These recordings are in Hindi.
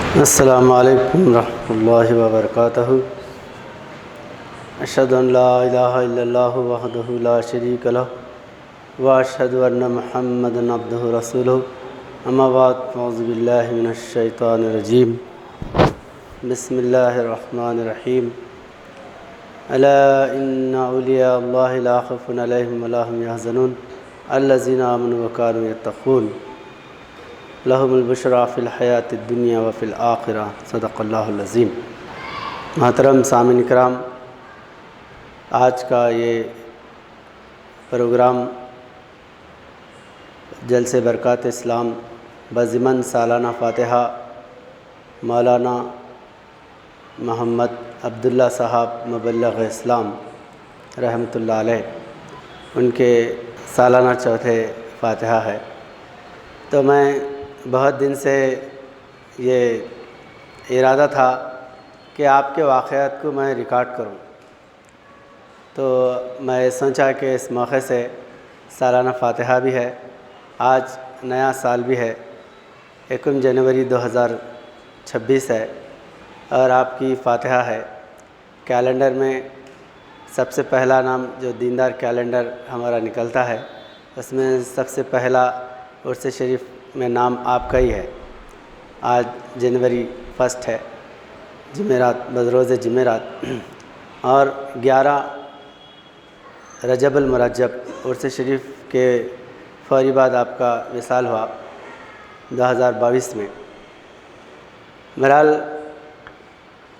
अस्सलामु अलैकुम रहमतुल्लाहि व बरकातहू। अशहदु अन ला इलाहा इल्लल्लाहु वहदहु ला शरीका लहु व अशहदु अन्न मुहम्मदन अब्दुहु व रसूलुहु। अम्मा बाद फ़अऊज़ु बिल्लाहि मिनश शैतानिर रजीम। बिस्मिल्लाहिर रहमानिर रहीम। अला इन्ना औलिया अल्लाहि ला खौफुन अलैहिम व ला हुम यहज़नून अल्लज़ीना आमनू व कानू यत्तक़ून लहुमुल बुशरा फ़िल हयातिद दुनिया व फ़िल आखिरा। सदक़ल्लाहुल अज़ीम। मोहतरम सामिन इकराम, आज का ये प्रोग्राम जलसे बरक़ात इस्लाम बज़िमन सालाना फ़ातिहा मौलाना मोहम्मद अब्दुल्ला साहब मुबल्लिग़ इस्लाम रहमतुल्लाह अलैह, उनके सालाना चौथे फ़ातिहा है। तो मैं बहुत दिन से ये इरादा था कि आपके वाक़यात को मैं रिकॉर्ड करूं, तो मैं सोचा कि इस मौके से सालाना फ़ातिहा भी है, आज नया साल भी है, 1 जनवरी 2026 है और आपकी फ़ातिहा है। कैलेंडर में सबसे पहला नाम जो दीनदार कैलेंडर हमारा निकलता है, उसमें सबसे पहला उर्स शरीफ में नाम आपका ही है। आज जनवरी 1 है, जुमेरात, बरोज़ जुमेरात, और 11 रजबुल मुरज्जब उर्स शरीफ के फ़ौरी बाद आपका विसाल हुआ 2022 में। बहरहाल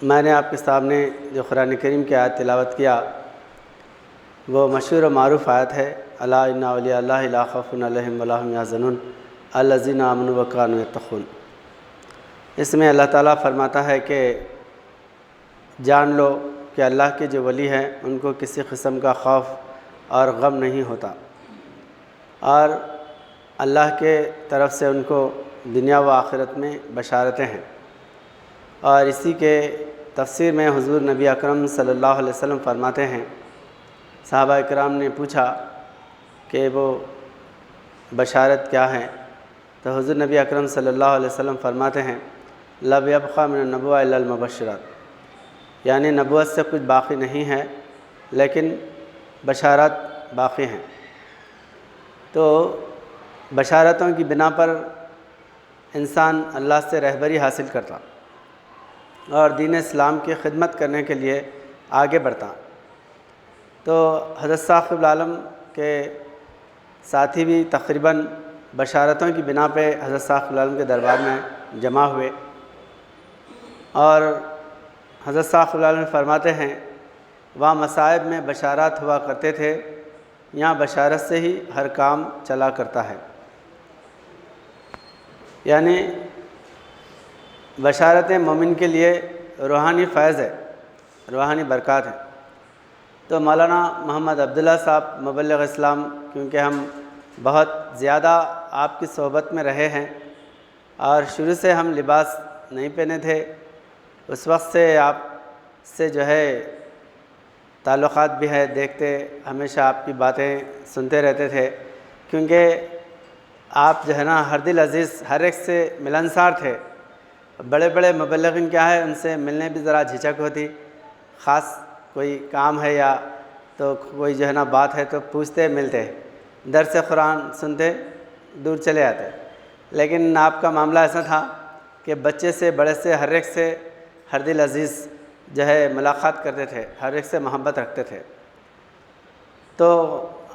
मैंने आपके सामने जो कुरान करीम की आयत तिलावत किया वो मशहूर और मारूफ़ आयत है, अला इन्ना औलिया अल्लाहि ला खौफुन अलैहिम व ला हुम यहज़नून अल्लज़ीना आमनू व कानू यत्तक़ून। इसमें अल्लाह ताला फरमाता है कि जान लो कि अल्लाह के जो वली हैं उनको किसी किस्म का खौफ और गम नहीं होता, और अल्लाह के तरफ से उनको दुनिया व आखिरत में बशारतें हैं। और इसी के तफसीर में हुज़ूर नबी अकरम सल्लल्लाहु अलैहि वसल्लम फरमाते हैं, सहाबा इकराम ने पूछा कि वो बशारत क्या है, तो हुज़ूर नबी अकरम सल्लल्लाहु अलैहि वसल्लम फरमाते हैं, लब यबक़ा मिन नबुव्वह इल्लल मुबश्शिरात, यानी नबुव्वत से कुछ बाक़ी नहीं है लेकिन बशारत बाक़ी हैं। तो बशारतों की बिना पर इंसान अल्लाह से रहबरी हासिल करता और दीन इस्लाम की खिदमत करने के लिए आगे बढ़ता। तो हज़रत साक़िब आलम के साथी भी तक़रीबन बशारतों की बिना पे हज़रत साक़िब आलम के दरबार में जमा हुए, और हज़रत साक़िब आलम फरमाते हैं वहाँ मसाइब में बशारत हुआ करते थे, यहाँ बशारत से ही हर काम चला करता है। यानी बशारतें मोमिन के लिए रूहानी फ़ैज़ है, रूहानी बरक़ात है। तो मौलाना मोहम्मद अब्दुल्ला साहब मुबल्लिग़ इस्लाम, क्योंकि हम बहुत ज़्यादा आपकी सोहबत में रहे हैं और शुरू से हम लिबास नहीं पहने थे, उस वक्त से आप से जो है ताल्लुक़ात भी है, देखते हमेशा आपकी बातें सुनते रहते थे, क्योंकि आप जो है ना हर दिल अज़ीज़, हर एक से मिलनसार थे। बड़े बड़े मुबल्लिग़ीन क्या है, उनसे मिलने भी ज़रा झिझक होती, ख़ास कोई काम है या तो कोई जो है ना बात है तो पूछते मिलते, दर्स कुरान सुनते दूर चले आते। लेकिन आपका मामला ऐसा था कि बच्चे से बड़े से हर एक से हर दिल अज़ीज़ जो है मुलाक़ात करते थे, हर एक से मोहब्बत रखते थे। तो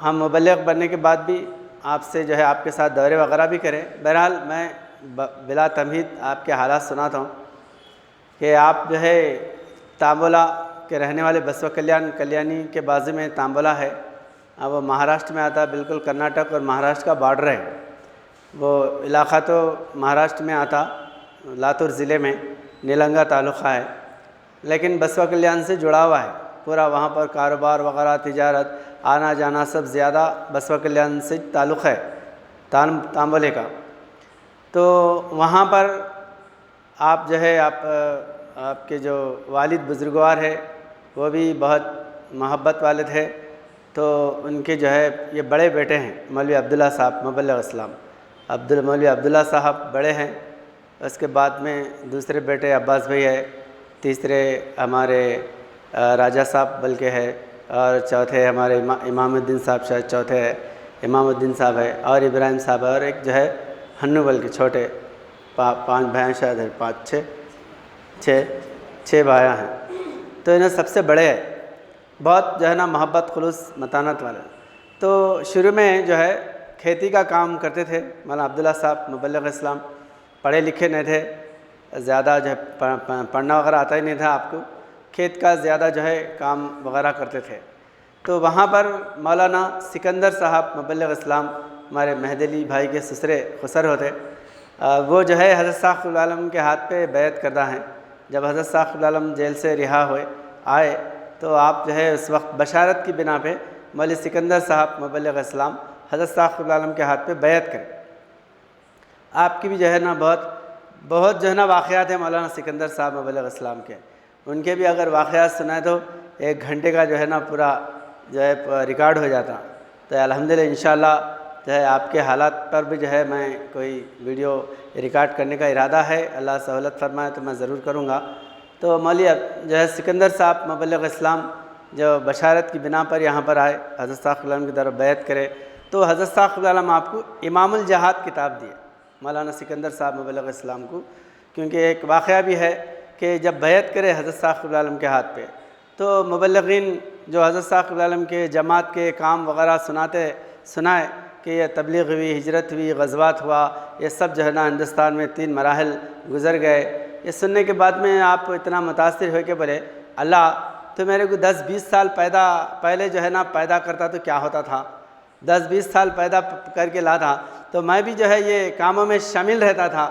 हम मुबल्लिग़ बनने के बाद भी आपसे जो है आपके साथ दौरे वग़ैरह भी करें। बहरहाल मैं बिला तमहीद आपके हालात सुनाता हूँ कि आप जो है तांबोला के रहने वाले बसवा कल्याणी के बाजू में तांबोला है, अब वो महाराष्ट्र में आता है, बिल्कुल कर्नाटक और महाराष्ट्र का बॉर्डर है। वो इलाक़ा तो महाराष्ट्र में आता, लातूर ज़िले में नीलंगा तालुक़ा है, लेकिन बसवा कल्याण से जुड़ा हुआ है पूरा। वहाँ पर कारोबार वग़ैरह, तिजारत, आना जाना सब ज़्यादा बसवा कल्याण से ताल्लुक़ है, तांबोले का। तो वहाँ पर आप जो है आपके जो वालिद बुज़ुर्गवार है वो भी बहुत मोहब्बत वाले थे, तो उनके जो है ये बड़े बेटे हैं मौलवी अब्दुल्ला साहब मुबल्लिग़ इस्लाम, मौलवी अब्दुल्ला साहब बड़े हैं उसके बाद में दूसरे बेटे अब्बास भाई है, तीसरे हमारे राजा साहब बल्कि है, और चौथे हमारे इमामुद्दीन साहब, शायद चौथे है इमामुद्दीन साहब है, और इब्राहिम साहब है, और एक जो है हन्नू बल्कि छोटे 5 भाई शायद है, 5 6 भाया हैं। तो इन्हें सबसे बड़े है, बहुत जो है ना मोहब्बत खुलूस मतानत वाले। तो शुरू में जो है खेती का काम करते थे। मौलाना अब्दुल्ला साहब मुबल्लिग़ इस्लाम पढ़े लिखे नहीं थे, ज़्यादा जो है पढ़ना वगैरह आता ही नहीं था आपको, खेत का ज़्यादा जो है काम वगैरह करते थे। तो वहाँ पर मौलाना सिकंदर साहब मुबल्लिग़ इस्लाम हमारे महदली भाई के ससुरे खुसर होते, वो जो है हज़रत साक़िब आलम के हाथ पे बैत करदा हैं। जब हज़रत साक़िब आलम जेल से रिहा हुए आए तो आप जो है उस वक्त बशारत की बिना पे मौलवी सिकंदर साहब मुबल्लिग़ इस्लाम हज़रत साक़िब आलम के हाथ पे बैत करें। आपकी भी जो है ना बहुत जो है ना वाक़यात हैं मौलाना सिकंदर साहब मुबल्लिग़ इस्लाम के, उनके भी अगर वाक़यात सुनाए तो 1 घंटे का जो है ना पूरा जो है रिकॉर्ड हो जाता। तो अल्हम्दुलिल्लाह इंशाअल्लाह जो है आपके हालात पर भी जो है मैं कोई वीडियो रिकॉर्ड करने का इरादा है, अल्लाह सहूलत फरमाए तो मैं ज़रूर करूँगा। तो मौलवी जो है सिकंदर साहब मुबल्लिग़ इस्लाम जो बशारत की बिना पर यहाँ पर आए, हज़रत साक़िब आलम की तरफ बैत करे, तो हज़रत साक़िब आलम आपको इमामुल जहाद किताब दिए मौलाना सिकंदर साहब मुबल्लिग़ इस्लाम को, क्योंकि एक वाक़या भी है कि जब बैत करे हज़रत साक़िब आलम के हाथ पे तो मुबल्लिग़ीन जो हज़रत साक़िब आलम के जमात के काम वग़ैरह सुनाए कि ये तबलीग हुई, हिजरत हुई, ग़ज़वात हुआ, ये सब जो है ना हिंदुस्तान में 3 मराहल गुज़र गए। ये सुनने के बाद में आप इतना मुतासिर हो के बोले अल्लाह तो मेरे को 10-20 साल पहले जो है ना पैदा करता तो क्या होता था, 10-20 साल पैदा करके ला था तो मैं भी जो है ये कामों में शामिल रहता था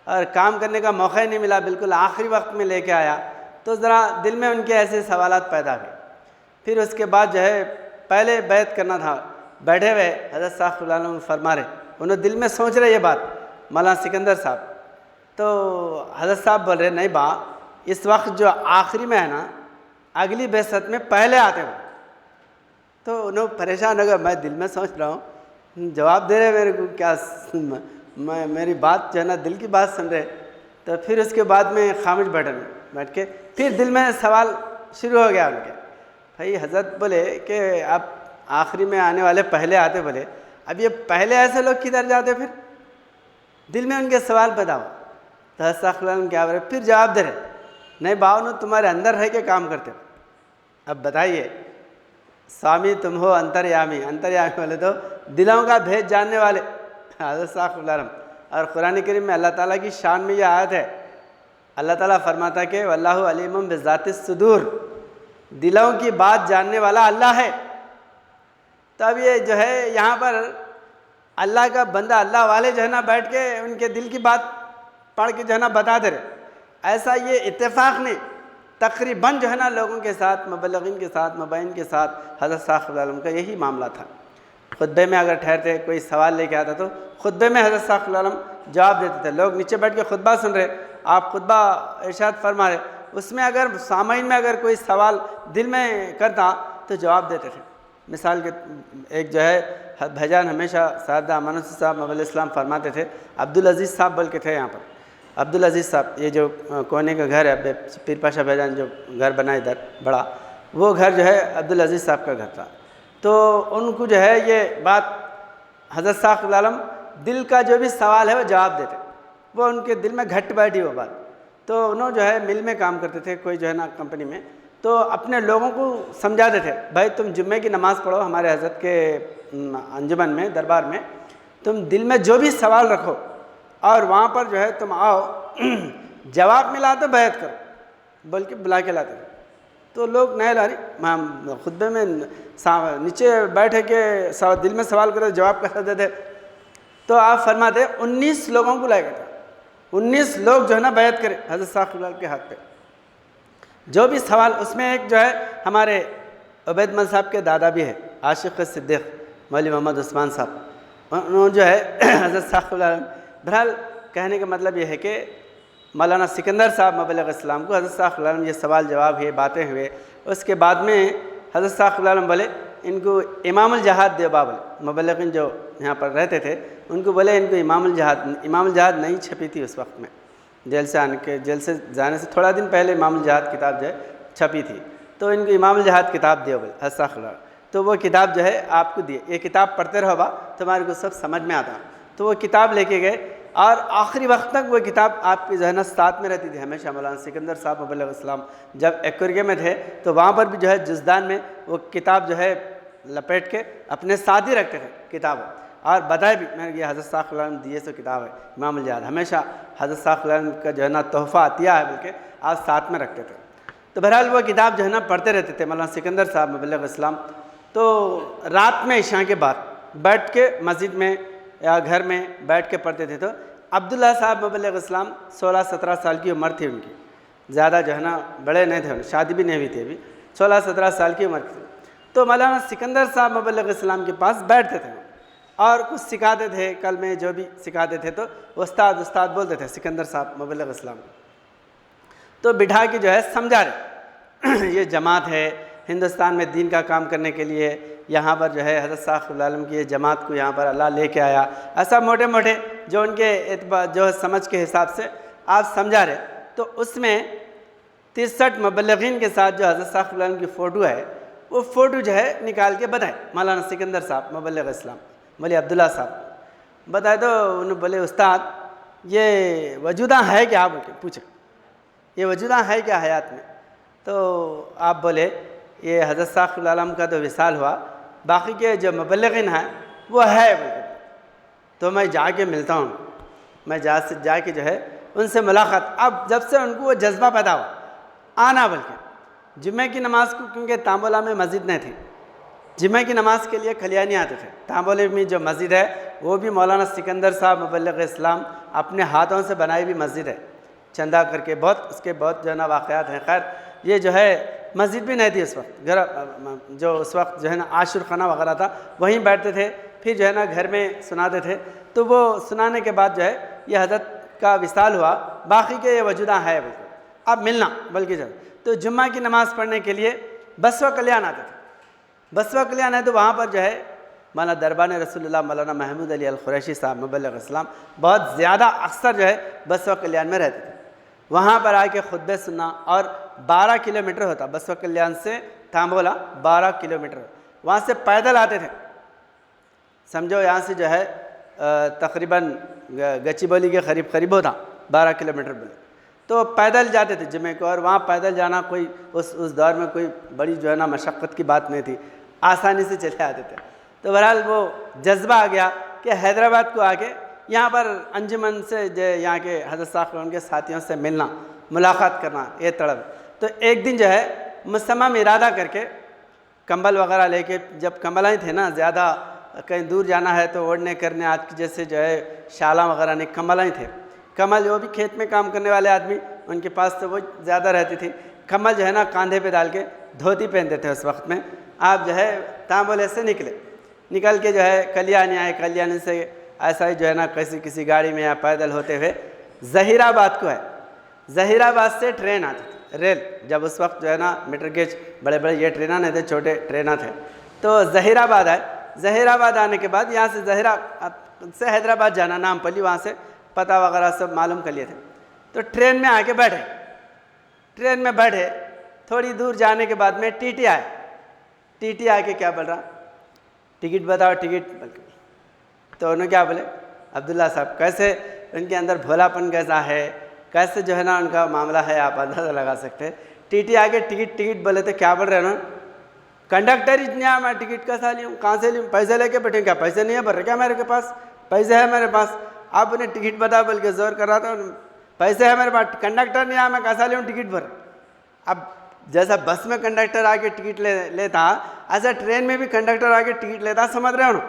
और काम करने का मौका ही नहीं मिला, बिल्कुल आखिरी वक्त में लेके आया। तो ज़रा दिल में उनके ऐसे सवालात पैदा हुए। फिर उसके बाद जो है पहले बैत करना था, बैठे हुए हज़रत साक़िब आलम फरमा रहे, उन्होंने दिल में सोच रहे ये बात मौलाना सिकंदर साहब। तो हज़रत साहब बोल रहे नहीं बा, इस वक्त जो आखिरी में है ना अगली बेसत में पहले आते हो। तो उन्होंने परेशान हो गए, मैं दिल में सोच रहा हूँ, जवाब दे रहे मेरे को क्या, मैं मेरी बात जो है ना दिल की बात सुन रहे। तो फिर उसके बाद में खामोश बैठ के फिर दिल में सवाल शुरू हो गया उनके। भाई हज़रत बोले कि आप आखिरी में आने वाले पहले आते, बोले अब ये पहले ऐसे लोग किधर जाते, फिर दिल में उनके सवाल पैदा हुआ। तो हज़रत साक़िब आलम क्या बोले, फिर जवाब दे रहे नहीं बावनो तुम्हारे अंदर रह के काम करते हो। अब बताइए स्वामी तुम हो अंतर्यामी, अंतर्यामी वाले तो दिलों का भेद जानने वाले हज़रत साक़िब आलम। और कुरान करीम में अल्लाह ताला की शान में यह आयत है, अल्लाह ताला फरमाता है कि वल्लाहु अलीमुम बिज़ातिस सुदूर, दिलों की बात जानने वाला अल्लाह है। तब ये जो है यहाँ पर अल्लाह का बंदा, अल्लाह वाले जो है ना बैठ के उनके दिल की बात पढ़ के जो है ना बता दे रहे। ऐसा ये इत्तेफाक नहीं, तकरीबन जो है ना लोगों के साथ, मुबल्लिग़ीन के साथ, मुबैन के साथ हज़रत साक़िब आलम का यही मामला था। खुतबे में अगर ठहरते कोई सवाल लेके आता तो खुतबे में हज़रत साक़िब आलम जवाब देते थे। लोग नीचे बैठ के खुतबा सुन रहे, आप खुतबा इरशाद फरमा रहे, उसमें अगर सामाइन में अगर कोई सवाल दिल में करता तो जवाब देते थे। मिसाल के एक जो है भाईजान हमेशा सादा अमानुद्दीन साहब मुबल्लिग़ इस्लाम फरमाते थे, अब्दुल अज़ीज़ साहब बोल के थे यहाँ पर, अब्दुल अज़ीज़ साहब ये जो कोने का घर है, पीर पाशा भाईजान जो घर बना इधर बड़ा, वो घर जो है अब्दुल अज़ीज़ साहब का घर था। तो उनको जो है ये बात हज़रत साक़िब आलम दिल का जो भी सवाल है वो जवाब देते, वो उनके दिल में घट बैठी वो बात। तो उन्होंने जो है मिल में काम करते थे, कोई जो है ना कंपनी में, तो अपने लोगों को समझाते थे भाई तुम जुम्मे की नमाज़ पढ़ो हमारे हज़रत के अंजुमन में, दरबार में, तुम दिल में जो भी सवाल रखो और वहाँ पर जो है तुम आओ, जवाब मिला तो बैत करो बोल के बुला के लाते थे। तो लोग नहीं ला रही, खुतबे में नीचे बैठे के दिल में सवाल करे जवाब कर देते। तो आप फरमाते 19 लोगों को लाएगा था, 19 लोग जो है ना बैत करे हज़रत साक़िब आलम के हाथ पे, जो भी सवाल। उसमें एक जो है हमारे उबैदमल साहब के दादा भी है, आशिक़ सिद्दीक़ मौलवी मोहम्मद उस्मान साहब, उन्होंने जो है हज़रत साक़िब आलम, बहरहाल कहने का मतलब ये है कि मौलाना सिकंदर साहब मुबल्लिग़ इस्लाम को हज़रत साक़िब आलम ये सवाल जवाब हुए, बातें हुए। उसके बाद में हज़रत साक़िब आलम बोले इनको इमामुल जहाद देवबा बोले, मुबल्लिगीन जो यहाँ पर रहते थे उनको बोले इनको इमामुल जहाद नहीं छपी थी उस वक्त में, जेल से जाने से थोड़ा दिन पहले इमामुल जहाद किताब जो है छपी थी, तो इनको इमामुल जहाद किताब दिया बोले अस्तग़फिरुल्लाह। तो वो किताब जो है आपको दिए, ये किताब पढ़ते रहो बा तुम्हारे को सब समझ में आता। तो वो किताब लेके गए और आखिरी वक्त तक वो किताब आपके जो है ना साथ में रहती थी हमेशा। मौलाना सिकंदर साहब मुबल्लिग़ इस्लाम जब एक्कुरगे में थे तो वहाँ पर भी जो है जुज़दान में वो किताब जो है लपेट के अपने साथ ही रखते थे किताब, और बताए भी मैंने ये हज़रत साक़ दिए सो किताब है इमामुल जहाद, हमेशा हज़रत साक़ का जो है ना तोहफ़ा अतिया है बल्कि आज साथ में रखते थे। तो बहरहाल वो किताब जो है ना पढ़ते रहते थे मौलाना सिकंदर साहब मुबल्लिग़ इस्लाम। तो रात में इशा के बाद बैठ के मस्जिद में या घर में बैठ के पढ़ते थे। तो अब्दुल्ला साहब मुबल्लिग़ इस्लाम 16-17 साल की उम्र थी उनकी, ज़्यादा जो है ना बड़े नहीं थे, उनकी शादी भी नहीं हुई थी, अभी 16-17 साल की उम्र थी। तो मौलाना सिकंदर साहब मुबल्लिग़ इस्लाम के पास बैठते थे और कुछ सिखाते थे, कल में जो भी सिखाते थे तो उस्ताद बोलते थे सिकंदर साहब मुबल्लिग़ इस्लाम। तो बिठा के जो है समझा रहे ये जमात है हिंदुस्तान में दीन का काम करने के लिए, यहाँ पर जो है हज़रत साक़ की ये जमात को यहाँ पर अल्लाह लेके आया, ऐसा मोटे मोटे जो उनके जो समझ के हिसाब से आप समझा रहे। तो उसमें 63 मुबल्लिगीन के साथ जो हज़रत साक़ की फ़ोटो है वो फ़ोटो जो है निकाल के बताए मौलाना सिकंदर साहब मुबल्लिग़ इस्लाम, बोले अब्दुल्ला साहब बताए। तो उन्होंने बोले उस्ताद ये वजूदा है क्या, बोल के पूछे ये वजूदा है क्या हयात में। तो आप बोले ये हज़रत साक़ का तो विसाल हुआ, बाकी के जो मुबल्लिगीन हैं वो है बोले। तो मैं जाके मिलता हूँ, मैं जाके जो है उनसे मुलाकात। अब जब से उनको वो जज्बा पैदा हुआ आना, बल्कि जुम्मे की नमाज़ को, क्योंकि तांबोला में मस्जिद नहीं थी, जुम्मे की नमाज़ के लिए खलियानी आते थे। तांबोले में जो मस्जिद है वो भी मौलाना सिकंदर साहब मुबल्लिग़ इस्लाम अपने हाथों से बनाई हुई मस्जिद है, चंदा करके, बहुत उसके बहुत जो है ना वाक़यात हैं। खैर ये जो है मस्जिद भी नहीं थी उस वक्त, घर जो उस वक्त जो है ना आशुर खाना वगैरह था वहीं बैठते थे, फिर जो है ना घर में सुनाते थे। तो वो सुनाने के बाद जो है ये हज़रत का विसाल हुआ, बाकी के ये वजूदा है बिल्कुल, अब मिलना बल्कि जब। तो जुम्मा की नमाज़ पढ़ने के लिए बसवा कल्याण आते थे, बसवा कल्याण है तो वहाँ पर जो है मौलाना दरबान रसूलुल्लाह मौलाना महमूद अली अल कुरैशी साहब मुबल्लिग़ इस्लाम बहुत ज़्यादा अक्सर जो है बसवा कल्याण में रहते थे। वहाँ पर आके खुतबे सुनना, और 12 किलोमीटर होता बसवा कल्याण से तांबोला, 12 किलोमीटर, वहाँ से पैदल आते थे। समझो यहाँ से जो है तकरीबन गच्चीबौली के करीब होता 12 किलोमीटर बोले, तो पैदल जाते थे जुम्मे को। और वहाँ पैदल जाना कोई उस दौर में कोई बड़ी जो है ना मशक्क़त की बात नहीं थी, आसानी से चले आते थे। तो बहरहाल वो जज्बा आ गया कि हैदराबाद को आके यहाँ पर अंजुमन से जो यहाँ के हज़रत साक़ के साथियों से मिलना, मुलाकात करना, ये तड़प। तो एक दिन जो है मुसम्मम इरादा करके कंबल वगैरह लेके, जब कंबल ही थे ना, ज़्यादा कहीं दूर जाना है तो ओढ़ने करने, आज की जैसे जो है शाला वगैरह नहीं, कंबल ही थे। कमल वो भी खेत में काम करने वाले आदमी, उनके पास तो वो ज़्यादा रहती थी। कमल जो है ना कांधे पे डाल के धोती पहनते थे उस वक्त में। आप जो है तांबोले से निकल के जो है कल्याणी आए, कल्याणी से ऐसा ही जो है ना किसी गाड़ी में या पैदल होते हुए ज़हीराबाद को है। ज़हीराबाद से ट्रेन आती थी, रेल, जब उस वक्त जो है ना मीटर गेज बड़े बड़े ये ट्रेना नहीं थे, छोटे ट्रेना थे। तो ज़हीराबाद आए, ज़हीराबाद आने के बाद यहाँ से हैदराबाद जाना, नामपल्ली, वहाँ से पता वगैरह सब मालूम कर लिए थे। तो ट्रेन में आके बैठे, ट्रेन में बैठे, थोड़ी दूर जाने के बाद में टीटी आए। टीटी आके क्या बोल रहा, टिकट बताओ, टिकट। तो उन्होंने क्या बोले, अब्दुल्ला साहब कैसे उनके अंदर भोलापन कैसा है, कैसे जो है ना उनका मामला है, आप अंदाज़ा लगा सकते हैं। टीटी आके टिकट बोले तो क्या बोल रहे हैं ना, कंडक्टर ही नहीं, मैं टिकट कैसा लूँ, कहाँ से लूँ, पैसे लेके बैठे, क्या पैसे नहीं है भर क्या मेरे के पास, पैसे है मेरे पास। आप उन्हें टिकट बता बोल के जोर कर रहा था, पैसे है मेरे पास, कंडक्टर नहीं आया, मैं कैसा लूँ टिकट भर। अब जैसा बस में कंडक्टर आके टिकट लेता, ऐसा ट्रेन में भी कंडक्टर आके टिकट लेता, समझ रहे हो ना।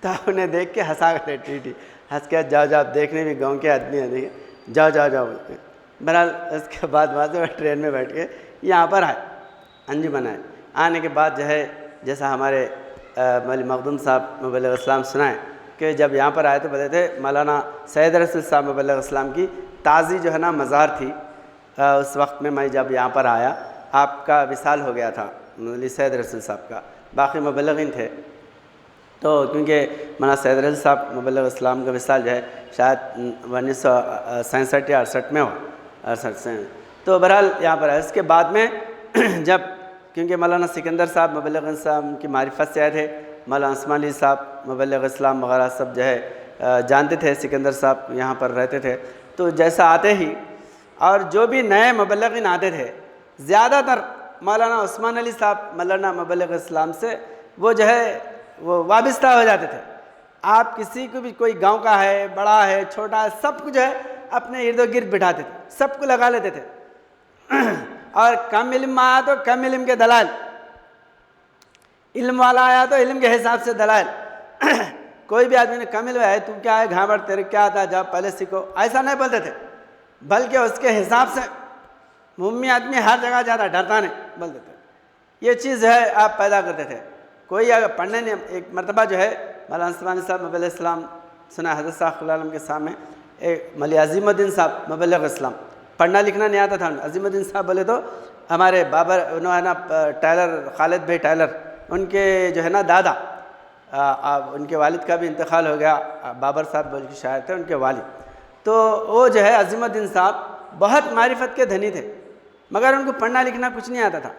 तो उन्हें देख के हंसा गए, टीटी हंस के जाओ देखने भी गाँव के आदमी है, देखिए जाओ बोलते। बहरहाल उसके बाद वहाँ से ट्रेन में बैठ के यहाँ पर आए, अंजुमन आए। आने के बाद जो है जैसा हमारे मौलवी मखदूम साहब मुबल्लिग़ इस्लाम सुनाए कि जब यहाँ पर आए तो बताए थे मौलाना सैयद रसूल साहब मुबल्लिग़ इस्लाम की ताज़ी जो है ना मज़ार थी। उस वक्त में मैं जब यहाँ पर आया, आपका विसाल हो गया था मौलवी सैयद रसूल साहब का, बाकी मुबल्लिगीन थे। तो क्योंकि मौलाना सैयद रज़ी साहब मुबल्लिग इस्लाम का विसाल जो है शायद 1967 या 68 में हुआ, 68 से। तो बहरहाल यहाँ पर है। इसके बाद में जब क्योंकि मौलाना सिकंदर साहब मुबल्लिग इस्लाम की मारिफत से आए थे, मौलाना उस्मान अली साहब मुबल्लिग इस्लाम वगैरह सब जो है जानते थे, सिकंदर साहब यहाँ पर रहते थे। तो जैसा आते ही और जो भी नए मुबल्लिगीन आते थे, ज़्यादातर मौलाना उस्मान अली साहब मौलाना मुबल्लिग इस्लाम से वो जो है वो वाबस्ता हो जाते थे। आप किसी को भी, कोई गांव का है, बड़ा है, छोटा है, सब कुछ है अपने इर्द गिर्द बिठाते थे, सबको लगा लेते थे। और कम इल्म आया तो कम इल्म के दलाल, इल्म वाला आया तो इल्म के हिसाब से दलाल। कोई भी आदमी ने कम इल्म है, तू क्या है घावड़, तेरे क्या आता, जब पहले सीखो, ऐसा नहीं बोलते थे, बल्कि उसके हिसाब से मुम्मी आदमी हर जगह जाता, डरता नहीं बोलते थे। ये चीज़ है आप पैदा करते थे। कोई अगर पढ़ने ने, एक मरतबा जो है मौलाना उस्मान साहब मुबल्लिग इस्लाम सुना हज़रत साहब आलम के सामने एक मौलवी अज़ीमुद्दीन साहब मुबल्लिग इस्लाम, पढ़ना लिखना नहीं आता था। अज़ीमुद्दीन साहब बोले तो हमारे बाबर उन्होंने ना टायलर खालिद भाई टायलर, उनके जो है ना दादा, उनके वालिद का भी इंतकाल हो गया, बाबर साहब बोल के शायर थे उनके वालिद। तो वो जो है अज़ीमुद्दीन साहब बहुत मारिफत के धनी थे, मगर उनको पढ़ना लिखना कुछ नहीं आता था।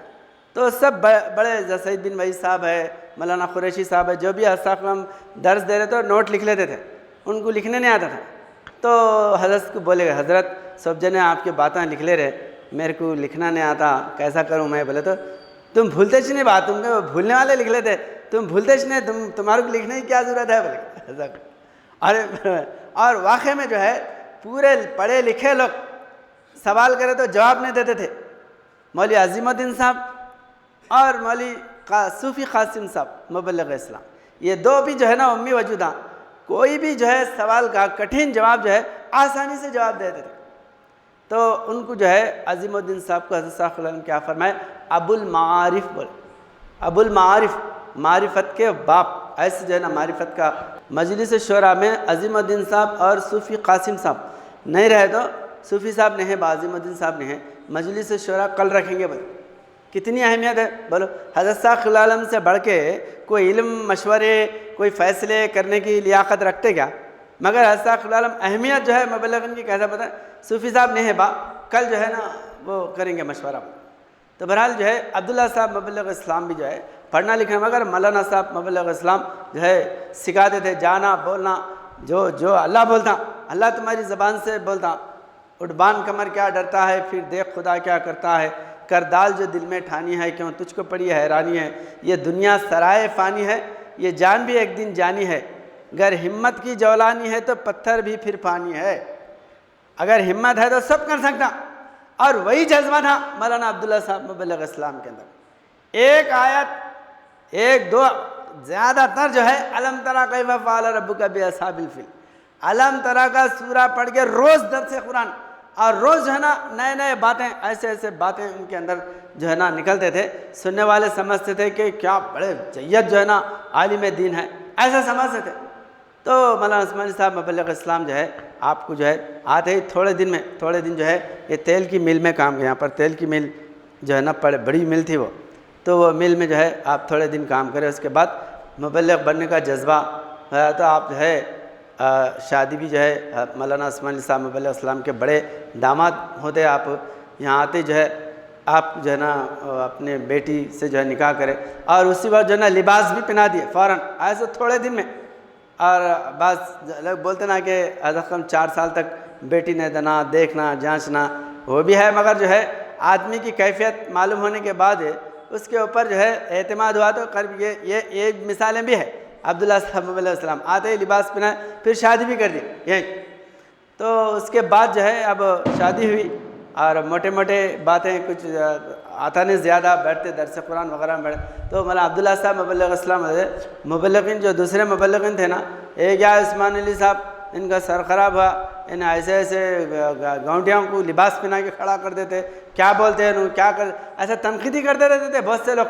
तो सब बड़े जैसे सईद बिन वहीद साहब है, मौलाना कुरैशी साहब है, जो भी हम दर्स दे रहे थे नोट लिख लेते थे, उनको लिखने नहीं आता था। तो हज़रत को बोले, हज़रत सब जने आपके बातें लिख ले रहे, मेरे को लिखना नहीं आता, कैसा करूं मैं? बोले तो तुम भूलते नहीं बात, तुमको भूलने वाले लिख लेते, तुम भूलते नहीं, तुम्हारे को लिखने की क्या ज़रूरत है? बोले अरे और वाक़ई में जो है पूरे पढ़े लिखे लोग सवाल करे तो जवाब नहीं देते थे। मौलवी अज़ीमुद्दीन साहब और मौलवी सूफ़ी क़ासिम साहब मुबल्लिग इस्लाम, ये दो भी जो है ना उम्मी वजूदा, कोई भी जो है सवाल का कठिन जवाब जो है आसानी से जवाब देते थे। तो उनको जो है अज़ीमुद्दीन साहब को हज़रत साहब अलैहि क्या फरमाए, अबुल मारिफ बोले, अबुल मारिफ, मारिफत के बाप। ऐसे जो है ना मारिफत का मजलिस शोरा में अज़ीमुद्दीन साहब और सूफ़ी क़ासिम साहब नहीं रहे, तो सूफ़ी साहब नहीं है, अज़ीमुद्दीन साहब नहीं है, मजलिस शोरा कल रखेंगे। बोले कितनी अहमियत है, बोलो हज़रत साहब आलम से बढ़ के कोई इल्म मशवरे कोई फ़ैसले करने की लियाकत रखते क्या? मगर हज़रत साहब आलम अहमियत जो है मुबल्लिगीन की कैसा पता है? सूफ़ी साहब नहीं है कल जो है ना वो करेंगे मशवरा। तो बहरहाल जो है अब्दुल्ला साहब मुबल्लिग इस्लाम भी जो है पढ़ना लिखना, मगर मौलाना साहब मुबल्लिग इस्लाम जो है सिखाते थे जाना बोलना, जो जो अल्लाह बोलता, अल्लाह तुम्हारी ज़बान से बोलता, उठबान कमर क्या डरता है, फिर देख खुदा क्या करता है, करदाल जो दिल में ठानी है, क्यों तुझको पड़ी हैरानी है, ये दुनिया सराय फ़ानी है, ये जान भी एक दिन जानी है, अगर हिम्मत की जौलानी है तो पत्थर भी फिर पानी है। अगर हिम्मत है तो सब कर सकता, और वही जज्बा था मौलाना अब्दुल्ला साहब मुबल्लिग इस्लाम के अंदर। एक आयत, एक दो, ज़्यादातर जो है अलम तरा कैफ़ फ़अल रब्बुका बिअस्हाबिल फ़ील, अलम तरा का सूरा पढ़ के रोज़ दर्स कुरान, और रोज़ जो है ना नए नए बातें, ऐसे ऐसे बातें उनके अंदर जो है ना निकलते थे। सुनने वाले समझते थे कि क्या बड़े जय्यद जो है ना आलिम दीन है, ऐसा समझते थे। तो मौलाना उस्मान साहब मुबल्लिग इस्लाम जो है आपको जो है आते ही थोड़े दिन जो है ये तेल की मिल में काम, यहाँ पर तेल की मिल जो है ना बड़ी मिल थी वो, तो वो मिल में जो है आप थोड़े दिन काम करें, उसके बाद मुबल्लिग बनने का जज्बा है, तो आप जो है शादी भी जो है मौलाना उस्मान साहब मुबल्लिग इस्लाम के बड़े दामाद होते, आप यहाँ आते जो है आप जो है ना अपने बेटी से जो है निकाह करें, और उसी बार जो है ना लिबास भी पहना दिए फ़ौरन, ऐसे थोड़े दिन में। और बस लोग बोलते ना कि कम 4 साल तक बेटी ने देना, देखना, जांचना, वो भी है, मगर जो है आदमी की कैफियत मालूम होने के बाद उसके ऊपर जो है एतमाद हुआ। तो करीब ये मिसालें भी है। अब्दुल्ला साहब मुबल्लिग इस्लाम आते ही लिबास पहना, फिर शादी भी कर दी यहीं। तो उसके बाद जो है अब शादी हुई, और मोटे मोटे बातें कुछ आता नहीं ज़्यादा, बैठते दर्स कुरान वगैरह में बैठे। तो मौलाना अब्दुल्ला साहब मुबल्लिग इस्लाम मुबल्लिगीन जो दूसरे मुबल्लिगीन थे ना, एक या उस्मान अली साहब, इनका सर ख़राब हुआ, इन ऐसे ऐसे गाँटियों को लिबास पहना के खड़ा कर देते, क्या बोलते हैं क्या कर, ऐसा तनकीदी करते रहते थे बहुत से लोग।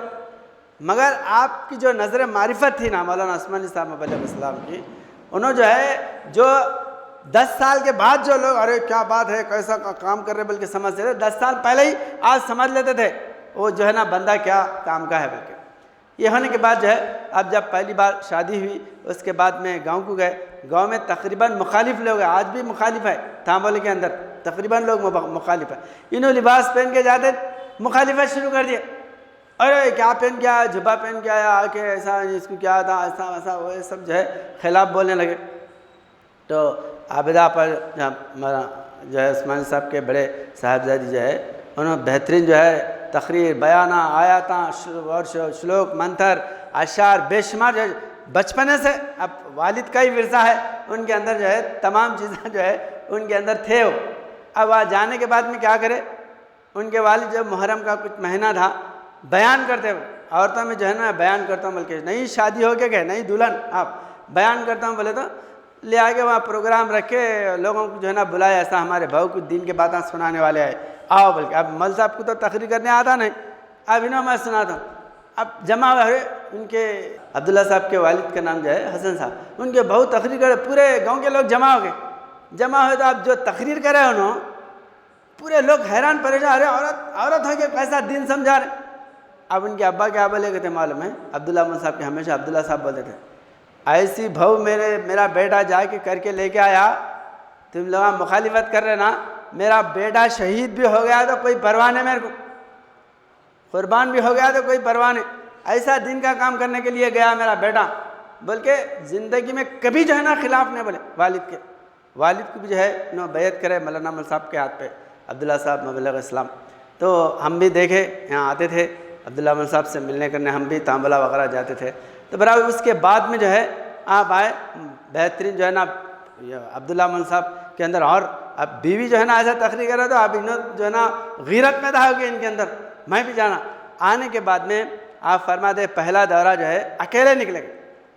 मगर आपकी जो नज़र मारिफत थी ना मौलाना उस्मान साहब मुबल्लिग इस्लाम की, उन्होंने जो है जो 10 साल के बाद जो लोग अरे क्या बात है कैसा काम कर रहे बल्कि समझते थे, 10 साल पहले ही आज समझ लेते थे वो जो है ना बंदा क्या काम का है बल्कि। ये होने के बाद जो है अब जब पहली बार शादी हुई उसके बाद में गांव को गए। गांव में तकरीबन मुखालिफ लोग हैं, आज भी मुखालिफ है, तांबोले के अंदर तकरीबन लोग मुखालिफ है। इन्होंने लिबास पहन के जाते मुखालिफत शुरू कर दिया, अरे क्या पहन के आया, जुब्बा पहन के आया, आके ऐसा इसको क्या था, ऐसा वैसा, वो सब जो है खिलाफ बोलने लगे। तो आबिदा पर जो है उस्मानी साहब के बड़े साहबजादी जो है उन्होंने बेहतरीन जो है तकरीर, बयाना, आयाता और श्लोक, मंत्र, अशार बेशुमार जो बचपने से अब वालिद का ही विरसा है उनके अंदर जो है तमाम चीज़ें जो है उनके अंदर थे। वो अब वहाँ जाने के बाद में क्या करे, उनके वालिद जब मुहर्रम का कुछ महीना था बयान करते हुए, औरतों में जो है ना बयान करता हूँ, बल्कि नहीं शादी हो के गए, नहीं दुल्हन, आप बयान करता हूँ बोले तो ले आके वहाँ प्रोग्राम रखे, लोगों को जो है ना बुलाया, ऐसा हमारे भाव कुछ दिन के बातें सुनाने वाले आए, आओ। बल्कि अब मल साहब को तो तकरीर करने आता नहीं, अब इन्हों मैं सुनाता हूँ। अब जमा हुए उनके अब्दुल्ला साहब के वालिद का नाम जो है हसन साहब, उनके बहुत तकरीर करे, पूरे गाँव के लोग जमा हो गए। जमा हुए तो अब जो तकरीर करे उन्होंने पूरे लोग हैरान परेशान, अरे औरत औरत हो के कैसा दिन समझा रहे। अब उनके अब्बा क्या बोले थे मालूम है, अब्दुल्ला अहमद साहब के हमेशा अब्दुल्ला साहब बोलते थे, ऐसी भाव मेरा बेटा जाके करके लेके आया, तुम लोग मुखालिफत कर रहे ना, मेरा बेटा शहीद भी हो गया तो कोई परवाह नहीं, मेरे को कुर्बान भी हो गया तो कोई परवाह नहीं, ऐसा दिन का काम करने के लिए गया मेरा बेटा। बल्कि ज़िंदगी में कभी जो है ना खिलाफ नहीं बोले वालिद के। वालिद को भी जो है नो बैत करे मौलाना मल साहब के हाथ पे, अब्दुल्ला साहब मबल्लग इस्लाम। तो हम भी देखे यहाँ आते थे अब्दुल्ला मल साहब से मिलने करने, हम भी तांबला वगैरह जाते थे। तो बराबर उसके बाद में जो है आप आए, बेहतरीन जो है ना अब्दुल्ला मल साहब के अंदर, और अब बीवी जो है ना ऐसा तकरीर कर रहा था, अब इन्होंने जो है ना गीरत पैदा हो गई इनके अंदर, मैं भी जाना। आने के बाद में आप फरमा दे पहला दौरा जो है अकेले निकले,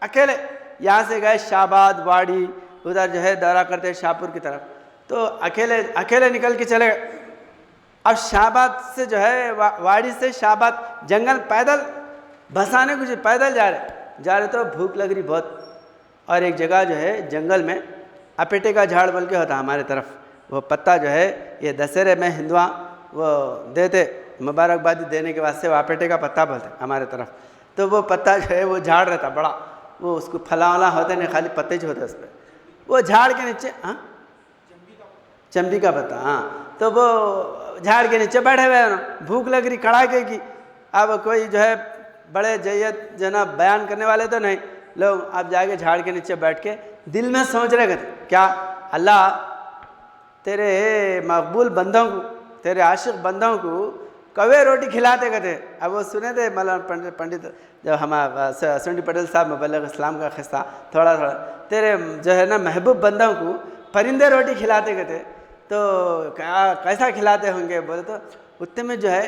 अकेले यहाँ से गए शाहबाद वाड़ी, उधर जो है दौरा करते शाहपुर की तरफ, तो अकेले निकल के चले गए। अब शाहबाद से जो है वाड़ी से शाहबाद जंगल पैदल भसाने कुछ पैदल जा रहे तो भूख लग रही बहुत, और एक जगह जो है जंगल में अपेटे का झाड़ बोल के होता हमारे तरफ, वो पत्ता जो है ये दशहरे में हिंदुआ वो देते, मुबारकबादी देने के वास्ते वो अपेटे का पत्ता बोलते हमारे तरफ। तो वो पत्ता जो है वो झाड़ रहता बड़ा, वो उसको फलावला होते नहीं, खाली पत्ते जो होते उस पर, वो झाड़ के नीचे, हाँ चंबी का पत्ता, हाँ, तो वो झाड़ के नीचे बैठे हुए हैं, भूख लग रही कड़ाके की। अब कोई जो है बड़े जैयत जो ना बयान करने वाले तो नहीं लोग, आप जाके झाड़ के नीचे बैठ के दिल में सोच रहे थे क्या, अल्लाह तेरे मकबूल बंदों को, तेरे आशिक बंदों को कवे रोटी खिलाते कहते। अब वो सुने थे मौलाना पंडित जब हमारा सुंडी पटेल साहब मुबल्लिग इस्लाम का किस्सा थोड़ा थोड़ा, तेरे जो है ना महबूब बंदों को परिंदे रोटी खिलाते कहते, तो कैसा खिलाते होंगे बोले तो उतने में जो है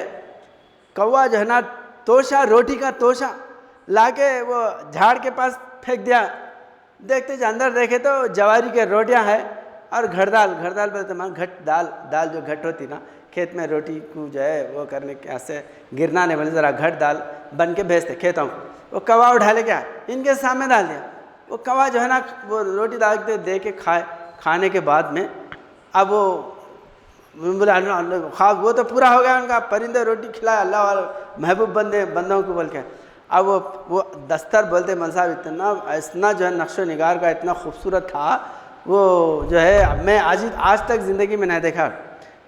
कौवा जो है ना तोशा, रोटी का तोशा लाके वो झाड़ के पास फेंक दिया। देखते जो अंदर देखे तो जवारी के रोटियां हैं और घर दाल बोलते मां घट दाल जो घट होती ना खेत में रोटी को जो है वो करने के ऐसे गिरना नहीं बोले, ज़रा घट दाल बन के भेजते खेतों को। वो कौवा उठा ले क्या इनके सामने डाल दिया। वो कौवा जो है ना वो रोटी डाल के दे के खाने के बाद में अब वो बोला ख्वाब वो तो पूरा हो गया उनका, परिंदे रोटी खिलाया अल्लाह वाले महबूब बंदों को बोल के। अब वो दस्तर बोलते मल साहब इतना जो है नक्शो निगार का इतना खूबसूरत था, वो जो है मैं आज तक ज़िंदगी में नहीं देखा।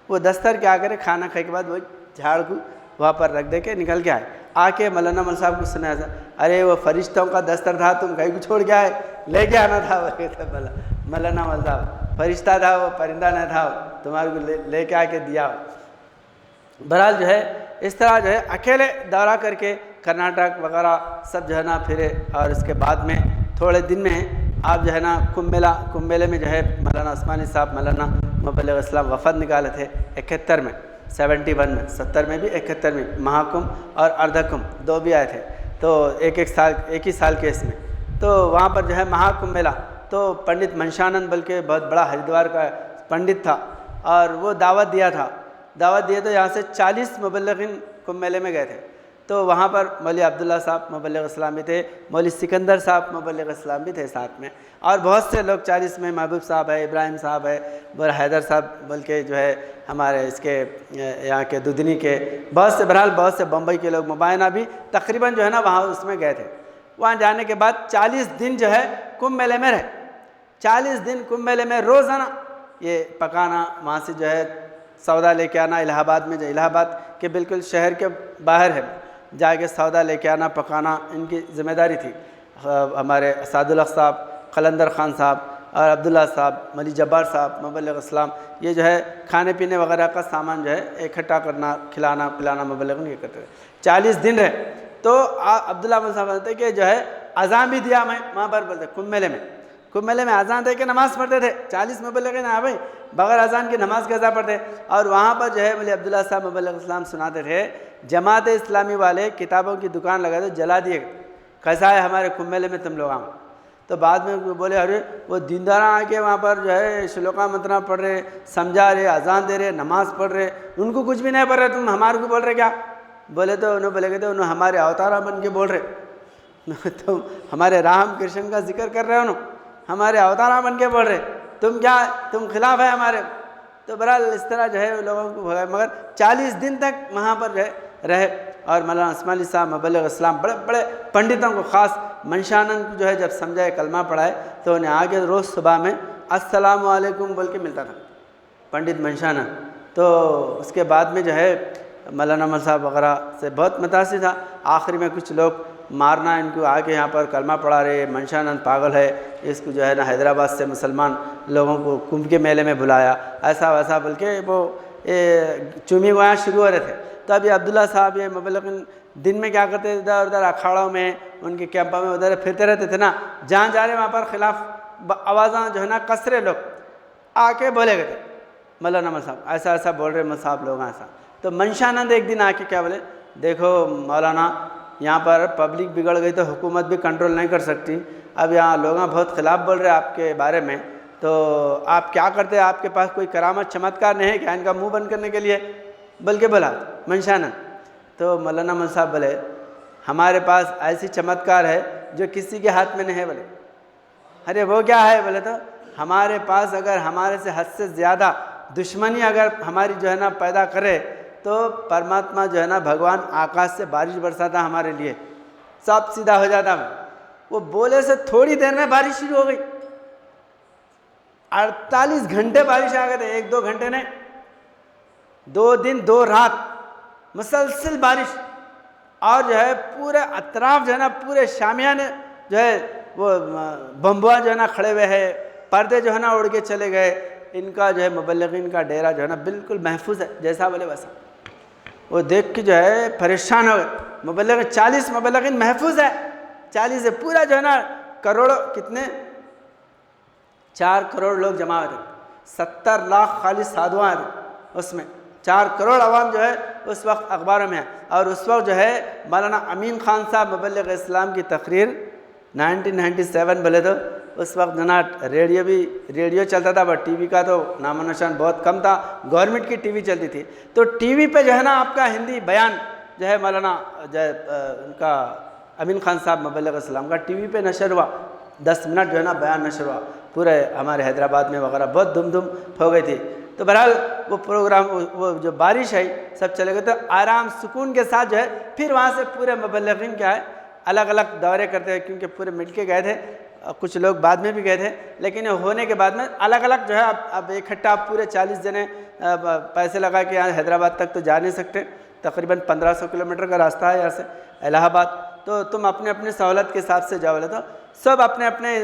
वो दस्तर क्या करे, खाना खाने के बाद वो झाड़ को वहाँ पर रख दे के निकल के आके मौलाना मल साहब को सुनाया था, अरे वो फरिश्तों का दस्तर था, तुम कहीं को छोड़ के आए, लेके आना था। मौलाना मल साहब फरिश्ता था, वो परिंदा नहीं था, तुम्हारे को लेके आके दिया। बहरहाल जो है इस तरह जो है अकेले दौरा करके कर्नाटक वगैरह सब जो है ना फिरे, और उसके बाद में थोड़े दिन में आप जो है ना कुंभ मेले में जो है मौलाना उस्मानी साहब मौलाना मुबल्लिग इस्लाम वफ़द निकाले थे 71 में, 71 में, 70 में भी 71 में, महाकुंभ और अर्धकुंभ दो भी आए थे। तो एक ही साल के इसमें तो वहाँ पर जो है महाकुंभ मेला, तो पंडित मनशानंद बल्कि बहुत बड़ा हरिद्वार का पंडित था, और वो दावत दिया तो यहाँ से 40 मुबल्लिगीन कुंभ मेले में गए थे। तो वहाँ पर मौलवी अब्दुल्ला साहब मुबल्लिग़ इस्लाम भी थे, मौलवी सिकंदर साहब मुबल्लिग़ इस्लाम भी थे साथ में, और बहुत से लोग 40 में महबूब साहब है, इब्राहिम साहब है, और हैदर साहब बल्कि जो है हमारे इसके यहाँ के दुधनी के, बहुत से बहरहाल बहुत से बम्बई के लोग, मुबाइना भी तकरीबन जो है ना वहाँ उसमें गए थे। वहाँ जाने के बाद 40 दिन जो है कुंभ मेले में रहे। 40 दिन कुंभ मेले में रोज़ाना ये पकाना, वहाँ से जो है सौदा लेके आना, इलाहाबाद में, जो इलाहाबाद के बिल्कुल शहर के बाहर है, जाके सौदा लेके आना, पकाना इनकी ज़िम्मेदारी थी। हमारे सादुल हक साहब, कलंदर ख़ान साहब और अब्दुल्ला साहब, मौलवी जब्बार साहब मुबल्लिग़ इस्लाम, ये जो है खाने पीने वगैरह का सामान जो है इकट्ठा करना, खिलाना पिलाना मुबल्लिग़ ये करते थे। 40 दिन रहे। तो अब्दुल्ला साहब बोलते कि जो है अज़ान भी दिया मैं वहाँ पर, बोलते कुंभ मेले में अज़ान दे के नमाज़ पढ़ते थे। 40 मुबल्लिग़ ना भाई बग़ैर अज़ान की नमाज़ कैसा पढ़ते। और वहाँ पर जो है मौलवी अब्दुल्ला साहब मुबल्लिग़ इस्लाम सुनाते थे, जमात इस्लामी वाले किताबों की दुकान लगा दो, जला दिए, कैसा है हमारे कुंभ मेले में तुम लोग आओ। तो बाद में बोले अरे वो दीनदारा आके वहाँ पर जो है श्लोका मंत्रा पढ़ रहे, समझा रहे, अजान दे रहे, नमाज़ पढ़ रहे, उनको कुछ भी नहीं पढ़ रहे, तुम हमारे को बोल रहे क्या। बोले तो उन्होंने बोले कहते उन्होंने हमारे अवतारा बन के बोल रहे तो हमारे राम कृष्ण का जिक्र कर रहे हो, हमारे अवतारा बन के बोल रहे, तुम क्या, तुम खिलाफ है हमारे। तो बहरहाल इस तरह जो है लोगों को भगाया, मगर 40 दिन तक वहाँ पर जो है रहे। और मौलाना उस्मान अली साहब मुबल्लिग़ इस्लाम बड़े बड़े पंडितों को, ख़ास मंशानंद जो है जब समझाए, कलमा पढ़ाए, तो उन्हें आगे रोज़ सुबह में अस्सलामु अलैकुम बोल के मिलता था पंडित मंशानंद। तो उसके बाद में जो है मौलाना अमल साहब वगैरह से बहुत मुतासिर था। आखिरी में कुछ लोग मारना इनको आके यहाँ पर कलमा पढ़ा रहे, मंशानंद पागल है, इसको जो है ना हैदराबाद से मुसलमान लोगों को कुंभ के मेले में बुलाया, ऐसा वैसा बोल के वो चुमी वहाँ शुरू हो रहे थे। तो अभी अब्दुल्ला साहब ये मुबल्लिग़ दिन में क्या करते थे, इधर उधर अखाड़ों में, उनके कैंपों में उधर फिरते रहते थे ना, जहाँ जा रहे वहाँ पर खिलाफ आवाज़ जो है ना कसरे लोग आके बोले गए थे, मौलाना अमल साहब ऐसा ऐसा बोल रहे साहब लोग ऐसा। तो मंशानंद एक दिन आके क्या बोले, देखो मौलाना यहाँ पर पब्लिक बिगड़ गई तो हुकूमत भी कंट्रोल नहीं कर सकती, अब यहाँ लोग बहुत ख़िलाफ़ बोल रहे हैं आपके बारे में, तो आप क्या करते हैं, आपके पास कोई करामत चमत्कार नहीं है क्या इनका मुंह बंद करने के लिए, बल्कि बोला मंशानंद। तो मौलाना अमल साहब बोले हमारे पास ऐसी चमत्कार है जो किसी के हाथ में नहीं है। बोले अरे वो क्या है। बोले तो हमारे पास अगर हमारे से हद से ज़्यादा दुश्मनी अगर हमारी जो है ना पैदा करे, तो परमात्मा जो है ना भगवान आकाश से बारिश बरसाता हमारे लिए, सब सीधा हो जाता। वो बोले से थोड़ी देर में बारिश शुरू हो गई, 48 घंटे बारिश आ गए थे, 1-2 घंटे नहीं, 2 दिन 2 रात मुसलसल बारिश। और जो है पूरे अतराफ जो है ना, पूरे शामियाने जो है वो बम्बुआ जो है ना खड़े हुए हैं, पर्दे जो है ना उड़ के चले गए। इनका जो है मुबल्लिग़ीन का डेरा जो है ना बिल्कुल महफूज है, जैसा बोले वैसा। वो देख के जो है परेशान हो गए। मुबल्लिग़ 40 मुबल्लिग़ीन महफूज है, 40 है, पूरा जो है ना करोड़ों, कितने 4 करोड़ लोग जमा हुए थे, 70 लाख खाली साधुआँ थे उसमें, 4 करोड़ अवाम जो है उस वक्त अखबारों में है। और उस वक्त जो है मौलाना अमीन ख़ान साहब मुबल्लिग़ इस्लाम की तकरीर 1997 बोले तो उस वक्त जना रेडियो चलता था, बट टीवी का तो नामो निशान बहुत कम था, गवर्नमेंट की टीवी चलती थी। तो टीवी पे जो है ना आपका हिंदी बयान जो है मौलाना जो है उनका अमीन ख़ान साहब मुबल्लिग़ इस्लाम का टीवी पे नशर हुआ, 10 मिनट जो है ना बयान नशर हुआ, पूरे हमारे हैदराबाद में वगैरह बहुत धूम हो गई थी। तो बहरहाल वो प्रोग्राम, वो जो बारिश है सब चले गए। तो आराम सुकून के साथ जो है फिर वहाँ से पूरे मुबल्लिग़ीन क्या है अलग अलग दौरे करते हैं, क्योंकि पूरे मिल के गए थे, कुछ लोग बाद में भी गए थे, लेकिन होने के बाद में अलग अलग जो है अब इकट्ठा पूरे 40 जने पैसे लगा के यहाँ हैदराबाद तक तो जा नहीं सकते, तकरीबन 1500 किलोमीटर का रास्ता है यहाँ से इलाहाबाद। तो तुम अपने अपने सहूलत के हिसाब से जाओ। बोले तो सब अपने अपने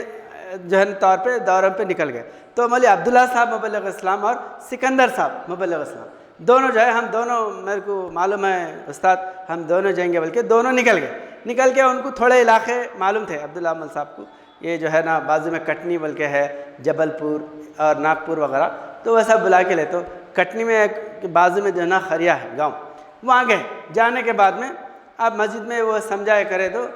जो है तौर पे दौरों पे निकल गए। तो मौलवी अब्दुल्ला साहब मुबल्लिग़ इस्लाम और सिकंदर साहब मुबल्लिग़ इस्लाम दोनों जो है, हम दोनों, मेरे को मालूम है उस्ताद हम दोनों जाएंगे, बल्कि दोनों निकल के उनको थोड़े इलाके मालूम थे अब्दुल्ला अमल साहब को, ये जो है ना बाजू में कटनी बल्कि है, जबलपुर और नागपुर वगैरह, तो वैसा बुला के ले। तो कटनी में एक बाजू में जो है ना खरिया है गाँव, वहाँ गए। जाने के बाद में अब मस्जिद में वो समझाए करे, तो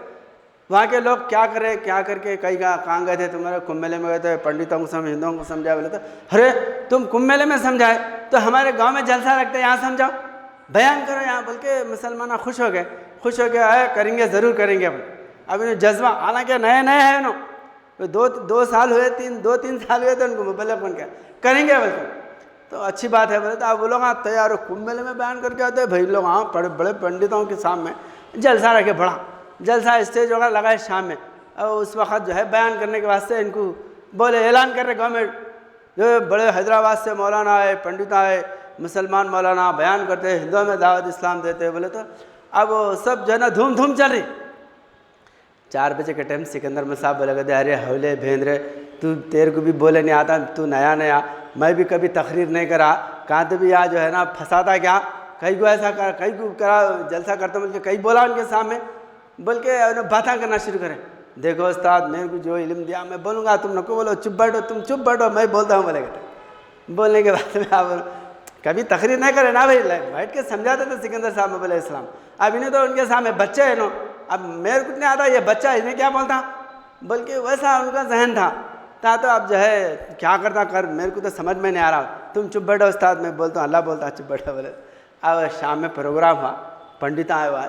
वहाँ के लोग क्या करे, क्या करके कई कहाँ गए थे, तुम्हारे कुंभ मेले में गए थे, पंडितों को हिंदुओं को समझाए। बोले तो अरे तुम कुंभ मेले में समझाए तो हमारे गांव में जलसा रखते, यहाँ समझाओ, बयान करो यहाँ, बोल के मुसलमान खुश हो गए। खुश हो गया है, करेंगे, ज़रूर करेंगे अपन। अब इन्हें जज्बा, हालांकि नए नए हैं ना, दो साल हुए, 2-3 साल हुए थे उनको मुबल्लिग बन के, करेंगे बल्कि। तो अच्छी बात है बोले। तो अब वो लोग हाँ तैयार हो, कुंभ मेले में बयान करके आते हैं भाई लोग, हाँ बड़े बड़े पंडितों के सामने जलसा रखे, बड़ा जलसा स्टेज वगैरह लगाए शाम में। और उस वक्त जो है बयान करने के वास्ते इनको बोले, ऐलान कर रहे गवर्नमेंट, जो बड़े हैदराबाद से मौलाना आए, पंडित आए, मुसलमान मौलाना बयान करते हैं, हिंदुओं में दावत इस्लाम देते हैं बोले। तो अब सब जो है ना धूम धूम चल रही। 4 बजे के टाइम सिकंदर में साहब बोले कहते, अरे हौले भेंद्रे, तू तेरे को भी बोले नहीं आता, तू नया नया, मैं भी कभी तकरीर नहीं करा, कहाँ तो भी यहाँ जो है ना फंसाता क्या, कहीं को ऐसा कर, कहीं को करा, जलसा करता बोल के कहीं बोला उनके सामने, बोल के बातें करना शुरू करें। देखो उस्ताद, मेरे को जो इल्म दिया मैं बोलूँगा, तुम नको बोलो, चुप बैठो, तुम चुप बैठो, मैं बोलता हूँ बोले कहते। बोलने के बाद में आप कभी तकरीर नहीं करे ना भाई, बैठ के समझाते थे सिकंदर साहब मबल इस्लाम। अब इन्हें तो उनके सामने बच्चे हैं नो, अब मेरे को नहीं आता, ये बच्चा इन्हें क्या बोलता, बल्कि वैसा उनका जहन था। तो अब जो है क्या करता कर, मेरे को तो समझ में नहीं आ रहा, तुम चुप बैठो उस्ताद, मैं बोलता हूँ, अल्लाह बोलता चुप बैठो बोले। अब शाम में प्रोग्राम हुआ, पंडित आए हुआ,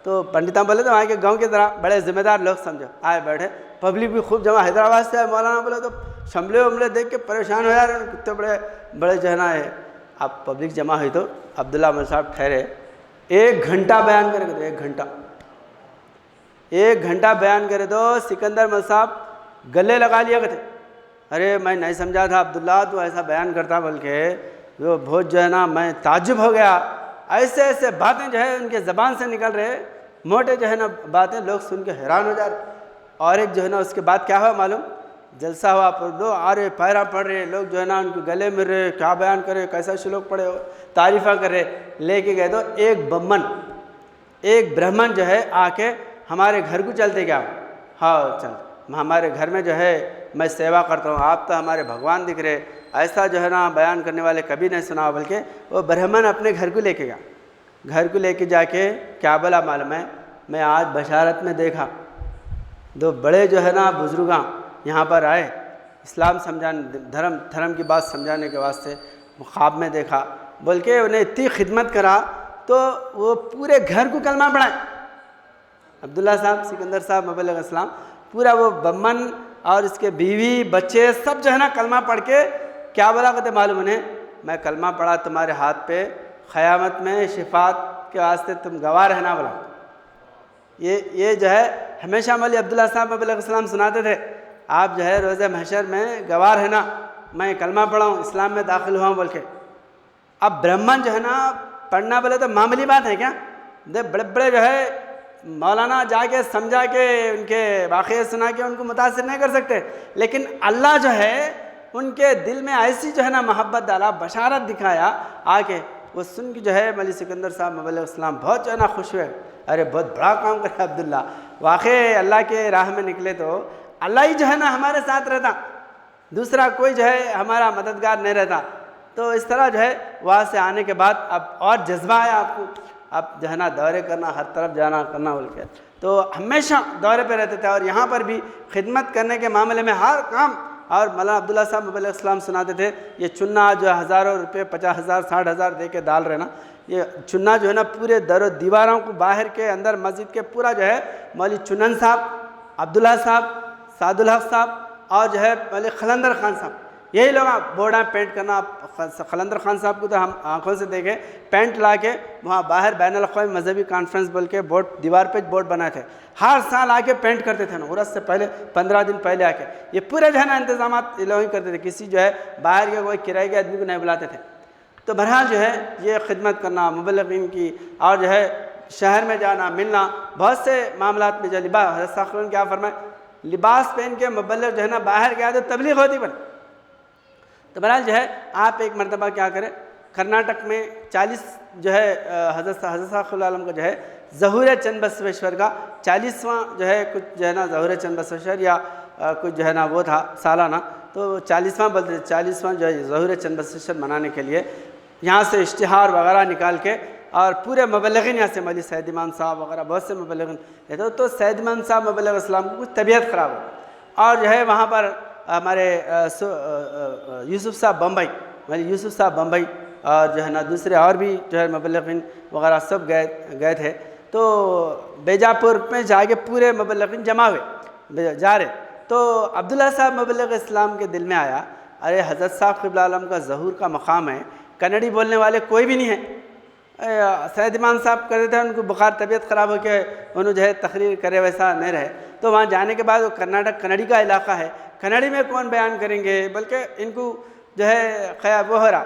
तो पंडिता बोले तो वहाँ के गांव की तरह बड़े जिम्मेदार लोग समझो आए बैठे, पब्लिक भी खूब जमा, हैदराबाद से आए मौलाना बोले तो शमले वमले देख के परेशान हो यार, कितने बड़े बड़े जो है ना है। अब पब्लिक जमा हुई तो अब्दुल्ला अहमद साहब ठहरे, 1 घंटा बयान करे तो 1 घंटा बयान करे तो सिकंदर अहमद साहब गले लगा लिया करते, अरे मैं नहीं समझा था अब्दुल्ला, तो ऐसा बयान करता, बल्कि वो बहुत जो है ना मैं ताज्जुब हो गया, ऐसे ऐसे बातें जो है उनके ज़बान से निकल रहे, मोटे जो है ना बातें, लोग सुन के हैरान हो जा रहे। और एक जो है ना उसके बाद क्या हुआ मालूम, जलसा हुआ पर लोग आ रहे, पैरा पड़ रहे, लोग जो है ना उनके गले मिल रहे, क्या बयान करे, कैसा श्लोक पढ़े, तारीफ़ा कर रहे। लेके गए तो एक ब्राह्मण जो है आके हमारे घर को चलते क्या, हाँ चल हमारे घर में जो है मैं सेवा करता हूँ, आप तो हमारे भगवान दिख रहे, ऐसा जो है ना बयान करने वाले कभी नहीं सुना। बल्कि वो ब्राह्मण अपने घर को लेके गया, घर को लेके जाके क्या बोला मालूम है, मैं आज बशारत में देखा 2 बड़े जो है ना बुजुर्ग यहाँ पर आए, इस्लाम समझाने, धर्म की बात समझाने के वास्ते, ख्वाब में देखा, बोल के उन्हें इतनी खिदमत करा तो वो पूरे घर को कलमा पढ़ाए। अब्दुल्ला साहब, सिकंदर साहब मबल्लिग इस्लाम, पूरा वो बम्मन और इसके बीवी बच्चे सब जो है ना कलमा पढ़ के क्या बोला कहते मालूम उन्हें, मैं कलमा पढ़ा तुम्हारे हाथ पे, क़यामत में शिफात के वास्ते तुम गवाह रहना बोला। ये जो है हमेशा मौलवी अब्दुल्ला साहब मबल्लिग इस्लाम सुनाते थे, आप जो है रोज़े महशर में गवाह रहना, मैं कलमा पढ़ा हूँ, इस्लाम में दाखिल हुआ हूँ बोल के। अब ब्राह्मण जो है ना पढ़ना बोले तो मामूली बात है क्या, बड़े बड़े जो है मौलाना जाके समझा के उनके वाक़े सुना के उनको मुतासिर नहीं कर सकते, लेकिन अल्लाह जो है उनके दिल में ऐसी जो है ना मोहब्बत डाला, बशारत दिखाया आके, वो सुन के जो है मौलवी सिकंदर साहब मबल्लिग इस्लाम बहुत जो है ना खुश हुए, अरे बहुत बड़ा काम करे अब्दुल्ला, वाक़ई अल्लाह के राह में निकले तो अल्लाह ही जो है ना हमारे साथ रहता, दूसरा कोई जो है हमारा मददगार नहीं रहता। तो इस तरह जो है वहाँ से आने के बाद अब और जज्बा है आपको, अब जो है ना दौरे करना, हर तरफ जाना करना बोल के, तो हमेशा दौरे पे रहते थे। और यहाँ पर भी खिदमत करने के मामले में हर काम, और मौलाना अब्दुल्ला साहब मबल्लिग इस्लाम सुनाते थे, ये चुन्ना जो हज़ारों रुपये 50,000 60,000 दे के डाल रहे ना, ये चुन्ना जो है ना पूरे दीवारों को बाहर के अंदर मस्जिद के पूरा जो है मौलवी चुनन साहब, अब्दुल्ला साहब, सादुल हक साहब और जो है मौलवी खलंदर खान साहब, यही लोग बोर्डा पेंट करना। खलंदर खान साहब को तो हम आंखों से देखे, पेंट ला के वहाँ बाहर बैनुल अक़वामी मजहबी कॉन्फ्रेंस बोल के बोर्ड, दीवार पे बोर्ड बनाए थे, हर साल आके पेंट करते थे ना, उर्स से पहले 15 दिन पहले आके ये पूरे जो है ना इंतजाम ये लोग ही करते थे, किसी जो है बाहर के कोई किराए के आदमी को नहीं बुलाते थे। तो बहरहाल जो है ये खिदमत करना मुबल्लिगीन की, और जो है शहर में जाना मिलना, बहुत से मामलात में जो लिबास, हज़रत साक़िब ने क्या फरमाया, लिबास पहन के मुबल्लिग जो है ना बाहर गया तो तबलीग होती बन। तो बहरहाल जो है आप एक मरतबा क्या करें, कर्नाटक में 40 जो है हज़रत साक़िब आलम का जो है ज़हूर चंद बसवेश्वर का 40वां जो है कुछ जो है ना ज़हूर चंद बसवेश्वर या कुछ जो है ना वो था सालाना, तो 40वां बोलते थे, 40वां जो है ज़हूर चंद बसवेश्वर मनाने के लिए यहाँ से इश्तिहार वगैरह निकाल के और पूरे मुबल्लिगीन यहाँ से मौलवी सैयद इमाम साहब वगैरह बहुत से मुबल्लिगीन रहते। तो सैयद इमाम साहब मबल्लिग इस्लाम की कुछ तबीयत ख़राब हो, और जो है वहाँ पर हमारे यूसुफ साहब बम्बई, मौलवी यूसुफ साहब बम्बई और जो है ना दूसरे और भी जो है मुबल्लिगीन वगैरह सब गए थे। तो बीजापुर में जाके पूरे मुबल्लिगीन जमा हुए जा रहे, तो अब्दुल्ला साहब मुबल्लिग इस्लाम के दिल में आया, अरे हज़रत साहब क़िबला आलम का ज़हूर का मकाम है, कन्नड़ी बोलने वाले कोई भी नहीं है। सैयद इमाम साहब कर रहे थे, उनको बुखार तबीयत ख़राब हो के उन्होंने जो है तकरीर करे, वैसा नहीं रहे। तो वहाँ जाने के बाद वो कर्नाटक कन्नड़ी का इलाका है, कन्नड़ी में कौन बयान करेंगे, बल्कि इनको जो है खया वो हो रहा,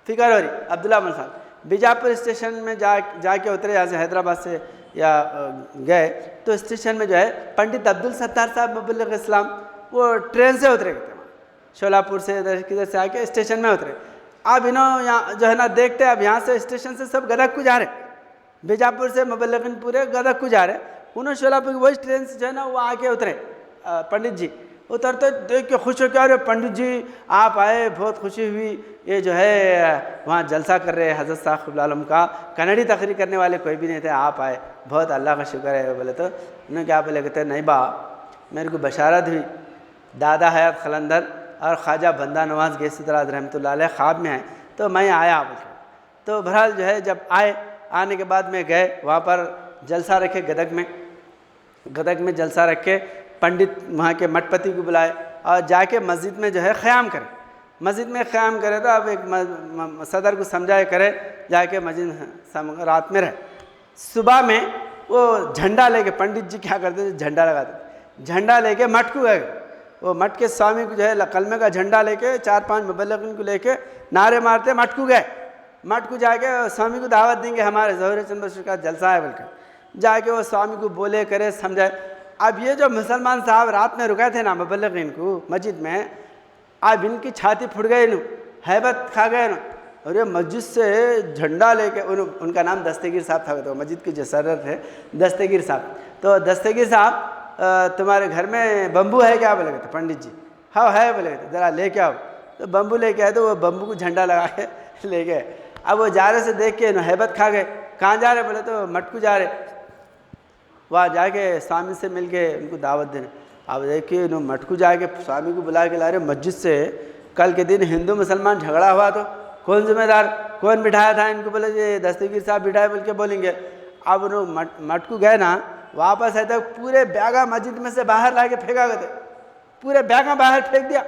फिक्र हो रही। अब्दुल्ला अमन साहब बीजापुर स्टेशन में जाके उतरे, यहाँ से हैदराबाद से या गए, तो स्टेशन में जो है पंडित अब्दुल सत्तार साहब मुबल्लिग इस्लाम वो ट्रेन से उतरे थे, शोलापुर से किधर से आके स्टेशन में उतरे। अब इन्हों यहाँ जो है ना देखते, अब यहाँ से स्टेशन से सब गदक को जा रहे, बीजापुर से मुबल्लिगीन पूरे गदक को जा रहे, उन्होंने शोलापुर की वही ट्रेन से जो है ना वो आके उतरे। पंडित जी उतरते देख के खुश हो के, अरे पंडित जी आप आए, बहुत खुशी हुई, ये जो है वहाँ जलसा कर रहे हज़रत साहब क़िबला आलम का, कन्नड़ी तकरीर करने वाले कोई भी नहीं थे, आप आए, बहुत अल्लाह का शुक्र है। बोले तो उन्होंने क्या बोले, कहते नहीं बा, मेरे को बशारत हुई, दादा हयात ख़लंदर और ख्वाजा बंदा नवाज़ गैसुद्दीन रहमतुल्लाह अलैह ख्वाब में आए, तो मैं आया। बोले तो बहरहाल जो है जब आने के बाद में गए, वहाँ पर जलसा रखे गदक में जलसा रखे, पंडित वहाँ के मठपति को बुलाए और जाके मस्जिद में जो है क़याम करे। मस्जिद में क़याम करे तो अब एक सदर को समझाए करे, जाके मस्जिद रात में रहे। सुबह में वो झंडा लेके, पंडित जी क्या करते थे, झंडा लगाते, झंडा लेके मठ को गए, वो मठ के स्वामी को जो है कलमे का झंडा लेके 4-5 मुबल्लिगीन को लेके नारे मारते मठ को गए। मठ को जाके स्वामी को दावत देंगे, हमारे ज़हूर चंद बशीर का जलसा है बोलकर, जाके वो स्वामी को बोले करे समझाए। अब ये जो मुसलमान साहब रात में रुके थे ना मुबल्लिगीन को मस्जिद में, अब इनकी छाती फुट गई, हैबत खा गए न, और ये मस्जिद से झंडा लेके, उनका नाम दस्तगीर साहब था, तो मस्जिद के जो सरदार थे दस्तगीर साहब। तो दस्तगीर साहब तुम्हारे घर में बम्बू है क्या, बोले थे पंडित जी, हाँ है, बोले थे ज़रा लेके आओ। तो बम्बू लेके आए, तो वो बम्बू को झंडा लगा के ले गए। अब वो जा रहे से देख के हैबत खा गए, कहाँ जा रहे, बोले तो मठ को जा रहे, वहाँ जाके स्वामी से मिल के उनको दावत देने। अब देखिए मठ को जाके स्वामी को बुला के ला रहे मस्जिद से, कल के दिन हिंदू मुसलमान झगड़ा हुआ तो कौन जिम्मेदार, कौन बिठाया था इनको, बोले ये दस्तगीर साहब बिठाए बोल के बोलेंगे। अब उन्होंने मठ को गए ना, वापस आए तो पूरे बैगा मस्जिद में से बाहर ला के फेंका गए थे, पूरे बैगा बाहर फेंक दिया।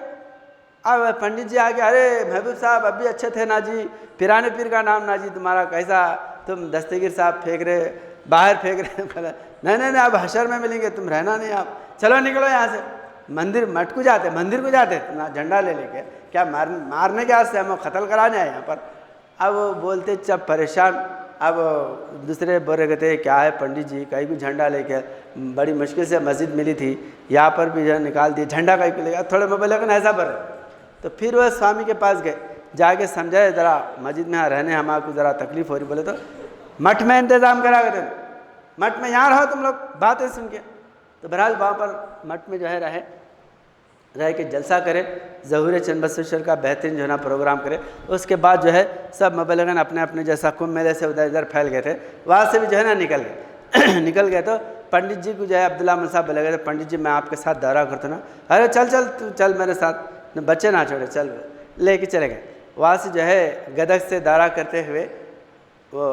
अब पंडित जी आके, अरे महबूब साहब अभी अच्छे थे ना जी, पिराने पीर का नाम ना जी तुम्हारा, कैसा तुम दस्तगीर साहब फेंक रहे, बाहर फेंक रहे। नहीं अब हशर में मिलेंगे, तुम रहना नहीं, आप चलो निकलो यहाँ से। मंदिर मठ को जाते, मंदिर को जाते ना झंडा ले लेके, क्या मारने के वास्ते, हम कत्ल कराने आए यहाँ पर। अब वो बोलते जब परेशान, अब दूसरे बोल रहे कहते क्या है पंडित जी, कहीं को झंडा लेके, बड़ी मुश्किल से मस्जिद मिली थी, यहाँ पर भी जो निकाल दिए, झंडा कहीं को लेगा, थोड़े मोबाइल ऐसा पर। तो फिर वह स्वामी के पास गए, जाके समझाए ज़रा मस्जिद में रहने हमारे को ज़रा तकलीफ़ हो रही। बोले तो मठ में इंतज़ाम करा गए थे, मठ में यहाँ रहो तुम लोग, बातें सुन के। तो बहरहाल वहाँ पर मठ में जो है रह के जलसा करे, ज़हूर चंद बशीर का बेहतरीन जो है ना प्रोग्राम करे। उसके बाद जो है सब मुबल्लिगीन अपने अपने जैसा कुंभ मेले से उधर इधर फैल गए थे, वहाँ से भी जो है ना निकल गए। तो पंडित जी को जो है अब्दुल्ला अमन साहब बोले गए, पंडित जी मैं आपके साथ दौरा करता ना, अरे चल तू चल मेरे साथ, बच्चे ना छोड़े, चल लेके चले गए। वहाँ से जो है गदक से दौरा करते हुए वो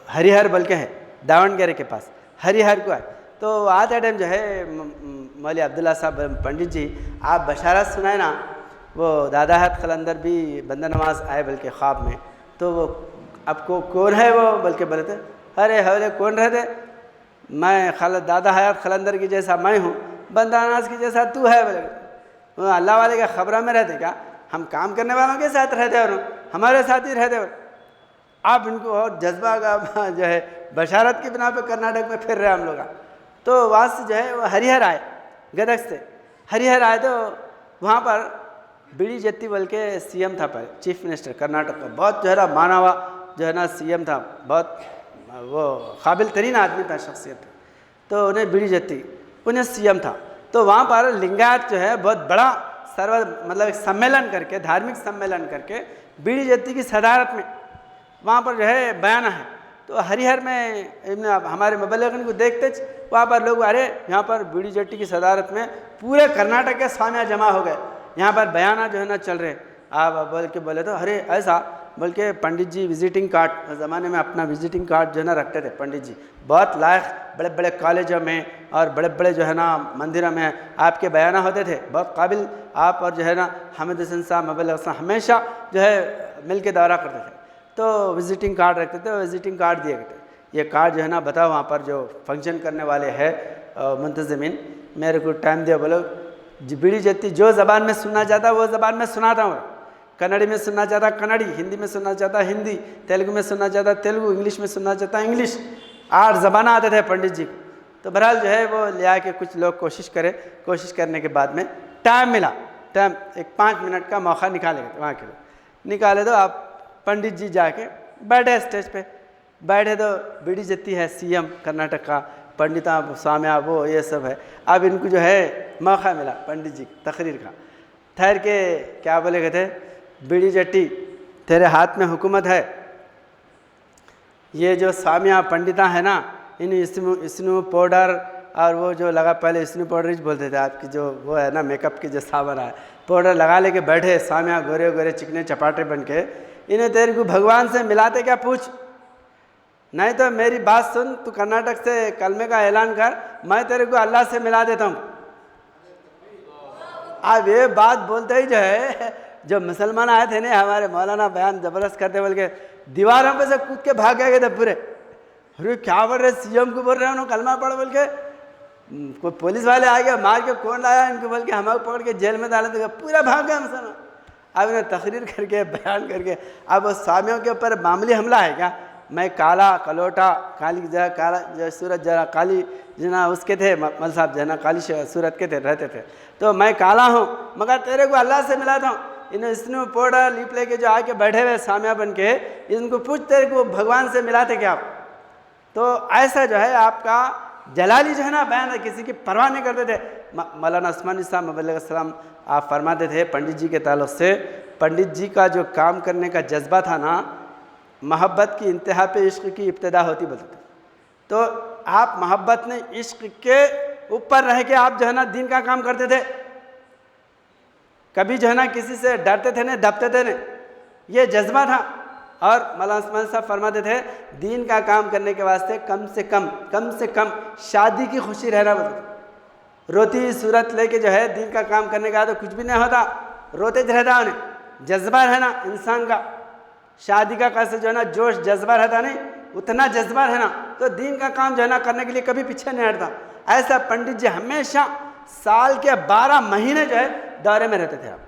हरिहर बल के है दावणगेरे के पास, हरिहर को आए। तो आते टाइम जो है मौलवी अब्दुल्ला साहब पंडित जी आप बशारत सुनाए ना, वो दादा हयात क़लंदर भी बंदा नवाज आए बल्कि ख्वाब में। तो वो आपको कौन है वो, बल्कि बोले थे अरे कौन रहते, मैं दादा हयात क़लंदर की जैसा मैं हूँ, बंदा नवाज की जैसा तू है। बोले अल्लाह वाले का खबरा में रहते क्या, हम काम करने वालों के साथ रहते और हमारे साथ ही रहते। आप इनको और जज्बा का जो है बशारत की बिना पे कर्नाटक में फिर रहे हम लोग। तो वहाँ से जो है वो हरिहर आए, गदक से हरिहर आए। तो वहाँ पर बीडी जत्ती बोल के CM था, पहले चीफ मिनिस्टर कर्नाटक का, बहुत जो है ना माना हुआ जो है ना CM था, बहुत वो काबिल तरीन आदमी था, शख्सियत था। तो उन्हें बीडी जत्ती उन्हें CM था। तो वहाँ पर लिंगायत जो है बहुत बड़ा मतलब एक सम्मेलन करके, धार्मिक सम्मेलन करके बीडी जत्ती की सदारत में वहाँ पर जो है बयाना है। तो हरिहर में हमारे मुबल्लिगीन को देखते वहाँ पर लोग, अरे यहाँ पर बीडी जट्टी की सदारत में पूरे कर्नाटक के स्वामियाँ जमा हो गए, यहाँ पर बयाना जो है ना चल रहे। आप बोल के बोले तो अरे ऐसा, बोल के पंडित जी विजिटिंग कार्ड, ज़माने में अपना विजिटिंग कार्ड जो है ना रखते थे पंडित जी, बहुत लायक, बड़े बड़े कॉलेजों में और बड़े बड़े जो है ना मंदिरों में आपके बयाना होते थे, बहुत काबिल आप और जो है ना हामिद हसन साहब मबल्लग साहब हमेशा जो है मिल के दौरा करते थे, तो विजिटिंग कार्ड रखते थे, विजिटिंग कार्ड दिए गए थे। ये कार्ड जो है ना बताओ वहाँ पर जो फंक्शन करने वाले हैं मुंतज़मीन, मेरे को टाइम दिया, बोलो बीड़ी जत्ती जो ज़बान में सुनना चाहता वो ज़बान में सुनाता हूँ, कन्नड़ी में सुनना चाहता कन्नड़ी, हिंदी में सुनना चाहता हिंदी, तेलुगु में सुनना चाहता तेलुगु, इंग्लिश में सुनना चाहता इंग्लिश, 8 ज़बान आते थे पंडित जी को। तो बहरहाल जो है वो ले आके कुछ लोग कोशिश करने के बाद में टाइम मिला, टाइम एक 5 मिनट का मौका निकालेंगे, तो वहाँ के लोग निकाले, तो आप पंडित जी जाके बैठे स्टेज पे, बैठे तो बीड़ी जत्ती है सीएम कर्नाटक का, पंडिता स्वामिया वो ये सब है। अब इनको जो है मौका मिला पंडित जी तकरीर का, ठहर के क्या बोले गए थे, बीड़ी जट्टी तेरे हाथ में हुकूमत है, ये जो स्वामिया पंडिता है ना, इन स्नो पाउडर और वो जो लगा, पहले स्नो पाउडर ही बोलते थे, आपकी जो वो है ना मेकअप की जो सामान है, पाउडर लगा लेके बैठे स्वामिया गोरे गोरे चिकने चपाटे बन के, इन्हें तेरे को भगवान से मिलाते क्या पूछ, नहीं तो मेरी बात सुन, तू कर्नाटक से कलमे का ऐलान कर, मैं तेरे को अल्लाह से मिला देता हूँ। अब ये बात बोलते ही जो है जो मुसलमान आए थे ना हमारे मौलाना बयान ज़बरदस्त करते, बोल के दीवारों पे से कूद के भाग गए थे पूरे, अरे क्या बोल रहे सीएम को बोल रहे हैं, उन्होंने कलमा पढ़ बोल के, कोई पुलिस वाले आ गए मार के, कौन लाया इनको बोल के, हमें पकड़ के जेल में डाले थे, पूरा भाग गया मुसलमान। अब इन्हें तकरीर करके बयान करके, अब उस स्वामियों के ऊपर मामूली हमला है क्या, मैं काला कलोटा काली जरा काला जो सूरत जरा काली जना उसके थे मल साहब जना काली सूरत के थे रहते थे, तो मैं काला हूँ मगर तेरे को अल्लाह से मिलाता हूँ। इन्हें स्नो पाउडर लीप लेके जो आके बैठे हुए सामिया बन के, इनको पूछ तेरे को भगवान से मिलाते क्या आप। तो ऐसा जो है आपका जलाली जो है ना बयान, किसी की परवाह नहीं करते थे। मौलाना उस्मानी साहब मबल्लग सलाम आप फरमाते थे पंडित जी के ताल्लुक़ से, पंडित जी का जो काम करने का जज्बा था ना, मोहब्बत की इंतहा पे इश्क की इब्तिदा होती बोलते थे। तो आप मोहब्बत ने इश्क के ऊपर रह के आप जो है ना दीन का काम करते थे, कभी जो है ना किसी से डरते थे नहीं, दबते थे नहीं, ये जज्बा था। और मौलाना उस्मान साहब फरमाते थे दीन का काम करने के वास्ते कम से कम शादी की खुशी रहना बोलते थे। रोती सूरत लेके जो है दीन का काम करने का तो कुछ भी नहीं होता, रोते रहता उन्हें, जज्बा रहना इंसान का, शादी का कैसे जो है ना जोश जज्बा रहता नहीं, उतना जज्बा रहना, तो दीन का काम जो है ना करने के लिए कभी पीछे नहीं हटता। ऐसा पंडित जी हमेशा साल के 12 महीने जो है दौरे में रहते थे। आप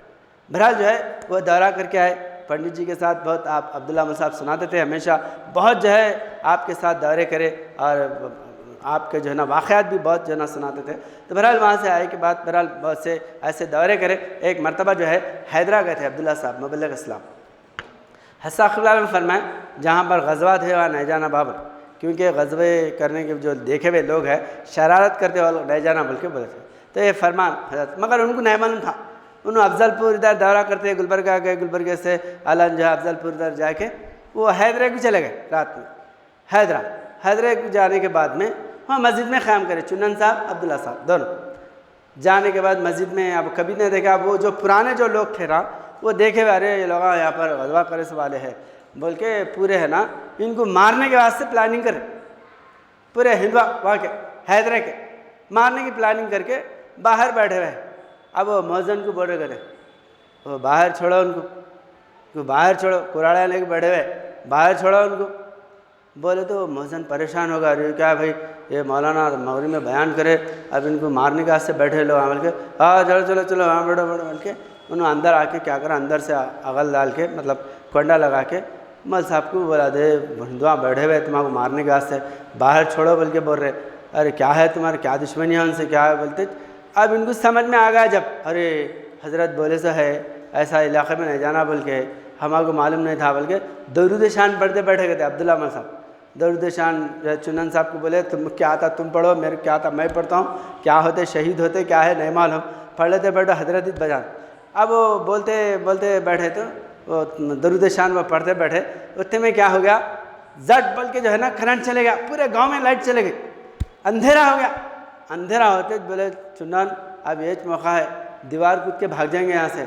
बहरहाल जो है वो दौरा करके आए पंडित जी के साथ, बहुत आप अब्दुल्ला अहमद साहब सुनाते थे हमेशा, बहुत जो है आपके साथ दौरे करे और आपके जो है ना वाक़यात भी बहुत जो है ना सुनाते थे। तो बहरहाल वहाँ से आए के बाद बहरहाल बहुत से ऐसे दौरे करे। एक मरतबा जो है हैदरा गए थे अब्दुल्ला साहब मबल्लग इस्लाम, हसाखुल्ला में फरमाए जहाँ पर गज़वा थे वहाँ नहीं जाना बाबर, क्योंकि गज़वे करने के जो देखे हुए लोग हैं शरारत करते वाले नहीं जाना बोल के बोले थे। तो ये फरमान हजरत, मगर उनको नहीं मालूम था, उन्होंने अफजलपुर इधर दौरा करते गुलबर्गा गए, गुलबर्गे से अलन जो है अफजलपुर इधर जाके वो हैदरा को चले गए रात में। हैदरा को जाने के बाद में वहाँ मस्जिद में क़याम करे, चुनन साहब अब्दुल्ला साहब दोनों जाने के बाद मस्जिद में अब कभी नहीं देखा, वो जो पुराने जो लोग थे ना वो देखे अरे ये लोग यहाँ पर गज़वा करे से वाले हैं बोल के पूरे है ना इनको मारने के वास्ते प्लानिंग करे, पूरे हिंदुआ वहाँ के हैदरा के मारने की प्लानिंग करके बाहर बैठे हुए। अब वो मौजन को बोल रहे करे वो बाहर छोड़ो उनको, बाहर छोड़ो, कुराड़ा लेके बैठे हुए बाहर छोड़ो उनको। बोले तो मौजन परेशान होगा, अरे क्या भाई ये मौलाना मगरिब में बयान करे, अब इनको मारने के वास्ते बैठे लोग बोल के हाँ चलो चलो हाँ बैठो बोल के उन्होंने अंदर आके क्या करा, अंदर से अगल डाल के मतलब कोंडा लगा के मल साहब को बोला दे हिंदुआ बैठे हुए तुम्हारा मारने के वास्ते बाहर छोड़ो बोल के बोल रहे। अरे क्या है तुम्हारे, क्या दुश्मनी है उनसे, क्या है बोलते। अब इनको समझ में आ गया जब अरे हजरत बोले से है ऐसा इलाके में नहीं जाना बोल के, हमारे को मालूम नहीं था बोल के दरूद शान पढ़ते बैठे गए थे अब्दुल्ला अहमद साहब। दरूद शान चुनन साहब को बोले तुम क्या आता तुम पढ़ो, मेरे क्या आता मैं पढ़ता हूँ, क्या होते शहीद होते क्या है नहीं मालूम, पढ़ लेते बैठो हजरत बजान। अब वो बोलते बोलते बैठे तो वो दरूद शान वो पढ़ते बैठे, उतने में क्या हो गया झट बोल के जो है ना करंट चले गया, पूरे गांव में लाइट चले गई, अंधेरा हो गया। अंधेरा होते बोले चुनन अब ये मौका है, दीवार कूद के भाग जाएंगे यहाँ से